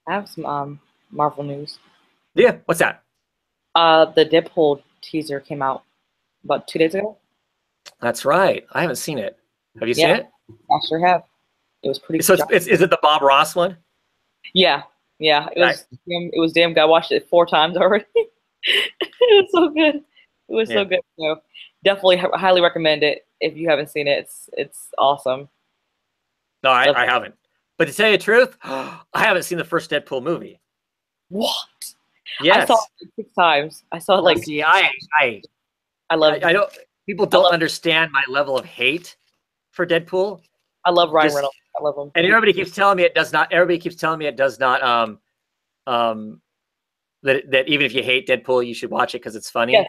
I have some Marvel news. Yeah, what's that? The Deadpool teaser came out about 2 days ago. That's right. I haven't seen it. Have you seen Yeah, it? I sure have. It was pretty. So is it the Bob Ross one? Yeah, yeah. It Right. was. It was damn good. I watched it 4 times already. It was so good. It was so good. So definitely highly recommend it if you haven't seen it. It's awesome. No, I haven't. But to tell you the truth, I haven't seen the first Deadpool movie. What? Yes. I saw it 6 times. I saw it like. See, I love. I don't. People don't understand my level of hate for Deadpool. I love Ryan Reynolds. I love him. And everybody keeps telling me it does not. Everybody keeps telling me it does not. That even if you hate Deadpool, you should watch it because it's funny. Yeah,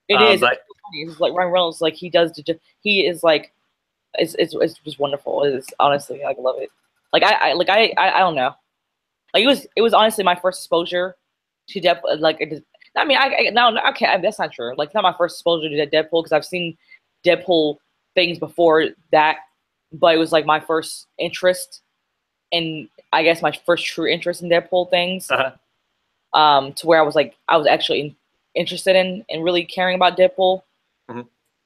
it is. But it's funny. It's like Ryan Reynolds, like he does. He is like, it's just wonderful. It's honestly, I love it. Like I don't know. Like it was honestly my first exposure to Deadpool. Like I mean, no, okay, that's not true. Like, it's not my first exposure to Deadpool because I've seen Deadpool things before that, but it was like my first interest in, I guess, my first true interest in Deadpool things. To where I was actually interested in really caring about Deadpool. Mm-hmm.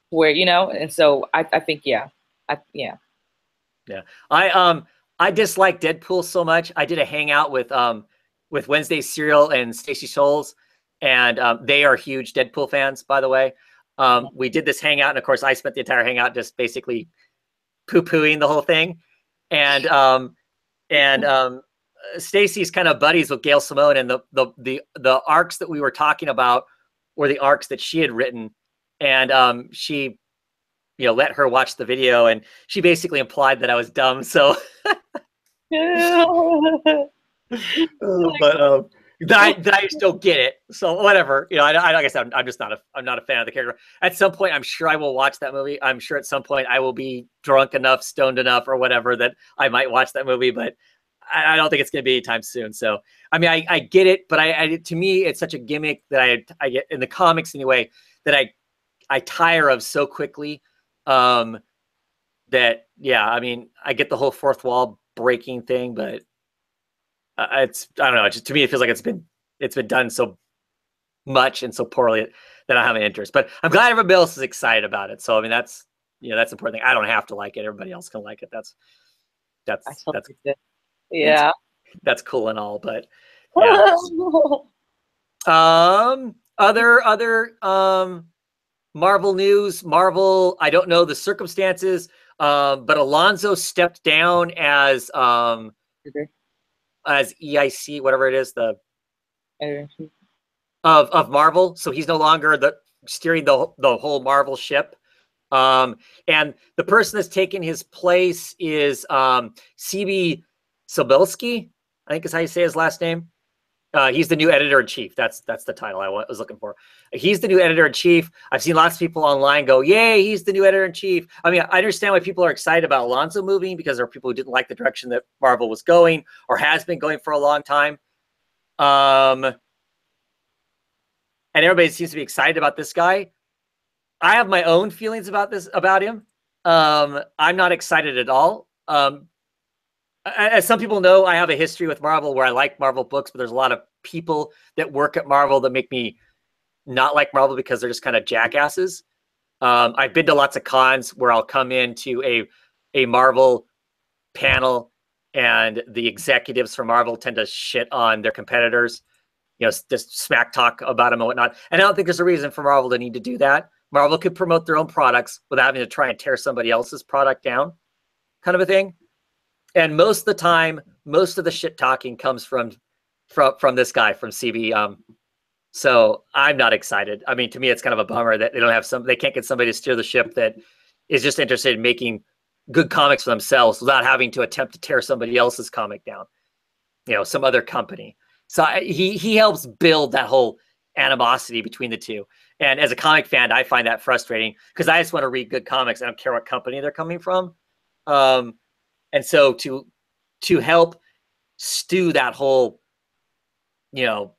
Where, you know, and so I think I dislike Deadpool so much. I did a hangout with Wednesday Serial and Stacey Scholes, and they are huge Deadpool fans, by the way. We did this hangout, and of course, I spent the entire hangout just basically poo-pooing the whole thing. And Stacey's kind of buddies with Gail Simone, and the arcs that we were talking about were the arcs that she had written, and she, you know, let her watch the video, and she basically implied that I was dumb. So, but that I just don't get it. So whatever, you know, I guess I'm just not I'm not a fan of the character. At some point, I'm sure I will watch that movie. I'm sure at some point I will be drunk enough, stoned enough, or whatever that I might watch that movie. But I don't think it's going to be anytime soon. So, I mean, I get it, but to me, it's such a gimmick that I get in the comics anyway, that I tire of so quickly. That, yeah, I mean, I get the whole fourth wall breaking thing, but I don't know. To me, it feels like it's been done so much and so poorly that I have an interest. But I'm glad everybody else is excited about it. So, I mean, that's the important thing. I don't have to like it. Everybody else can like it. That's yeah. That's cool and all, but yeah. Other Marvel news. Marvel, I don't know the circumstances, but Alonso stepped down as EIC, whatever it is, of Marvel. So he's no longer steering the whole Marvel ship. And the person that's taken his place is CB Sobilski, I think is how you say his last name. He's the new editor-in-chief. That's the title I was looking for. He's the new editor-in-chief. I've seen lots of people online go, yay, he's the new editor-in-chief. I mean, I understand why people are excited about Alonso moving, because there are people who didn't like the direction that Marvel was going or has been going for a long time. And everybody seems to be excited about this guy. I have my own feelings about him. I'm not excited at all. As some people know, I have a history with Marvel where I like Marvel books, but there's a lot of people that work at Marvel that make me not like Marvel because they're just kind of jackasses. I've been to lots of cons where I'll come into a Marvel panel and the executives from Marvel tend to shit on their competitors, you know, just smack talk about them and whatnot. And I don't think there's a reason for Marvel to need to do that. Marvel could promote their own products without having to try and tear somebody else's product down, kind of a thing. And most of the time, most of the shit talking comes from this guy, from CB. So I'm not excited. I mean, to me, it's kind of a bummer that they can't get somebody to steer the ship that is just interested in making good comics for themselves without having to attempt to tear somebody else's comic down, you know, some other company. So he helps build that whole animosity between the two. And as a comic fan, I find that frustrating because I just want to read good comics. I don't care what company they're coming from. And so to help stew that whole, you know,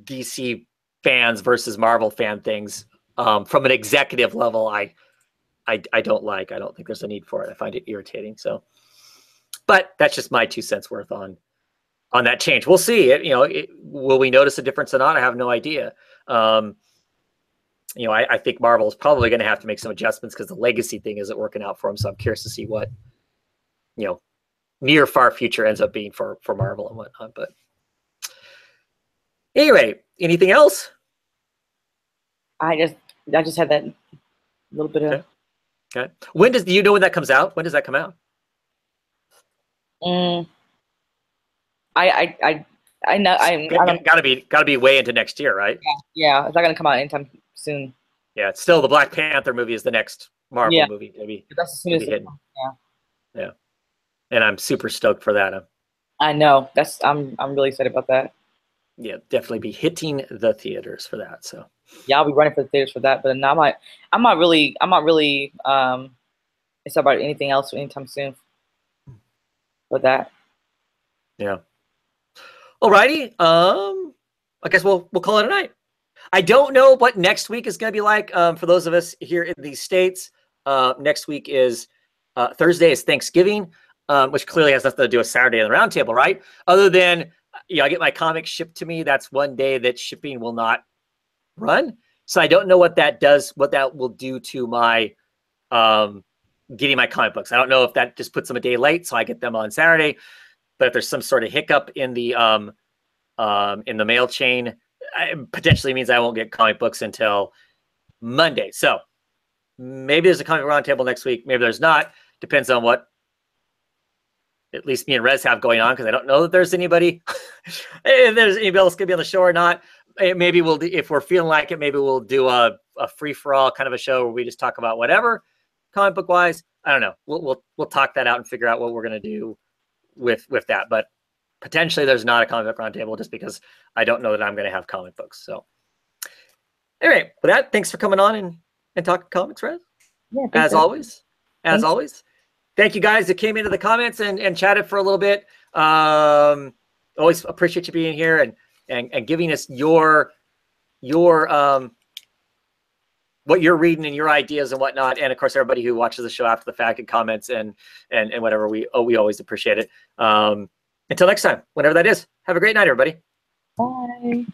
DC fans versus Marvel fan things from an executive level, I don't like. I don't think there's a need for it. I find it irritating. So, but that's just my 2 cents worth on that change. We'll see. Will we notice a difference or not? I have no idea. You know, I think Marvel is probably going to have to make some adjustments because the legacy thing isn't working out for them. So I'm curious to see what, you know, near far future ends up being for Marvel and whatnot. But anyway, anything else? I just had that little bit of. Okay. When do you know when that comes out? When does that come out? I know gotta be way into next year, right? Yeah, it's not gonna come out anytime soon. Yeah, it's still the Black Panther movie is the next Marvel movie. Maybe that's as soon as yeah. And I'm super stoked for that. I know. I'm really excited about that. Yeah, definitely be hitting the theaters for that. So yeah, I'll be running for the theaters for that. But no, I'm not really it's about anything else anytime soon with that. Yeah. Alrighty. I guess we'll call it a night. I don't know what next week is going to be like for those of us here in the States. Next week is Thursday is Thanksgiving, which clearly has nothing to do with Saturday on the roundtable, right? Other than, you know, I get my comics shipped to me. That's one day that shipping will not run. So I don't know what that does, what that will do to my getting my comic books. I don't know if that just puts them a day late, so I get them on Saturday. But if there's some sort of hiccup in the mail chain, it potentially means I won't get comic books until Monday. So maybe there's a comic roundtable next week. Maybe there's not. Depends on what at least me and Rez have going on, because I don't know that there's anybody. If there's anybody else going to be on the show or not. Maybe we'll, if we're feeling like it, maybe we'll do a free for all kind of a show where we just talk about whatever comic book wise. I don't know. We'll talk that out and figure out what we're going to do with that. But potentially there's not a comic book roundtable just because I don't know that I'm going to have comic books. So anyway, with that, thanks for coming on and talking comics, Rez. Yeah, as always. Thank you guys that came into the comments and chatted for a little bit. Always appreciate you being here and giving us your what you're reading and your ideas and whatnot. And of course, everybody who watches the show after the fact and comments and whatever, we always appreciate it. Until next time, whenever that is, have a great night, everybody. Bye.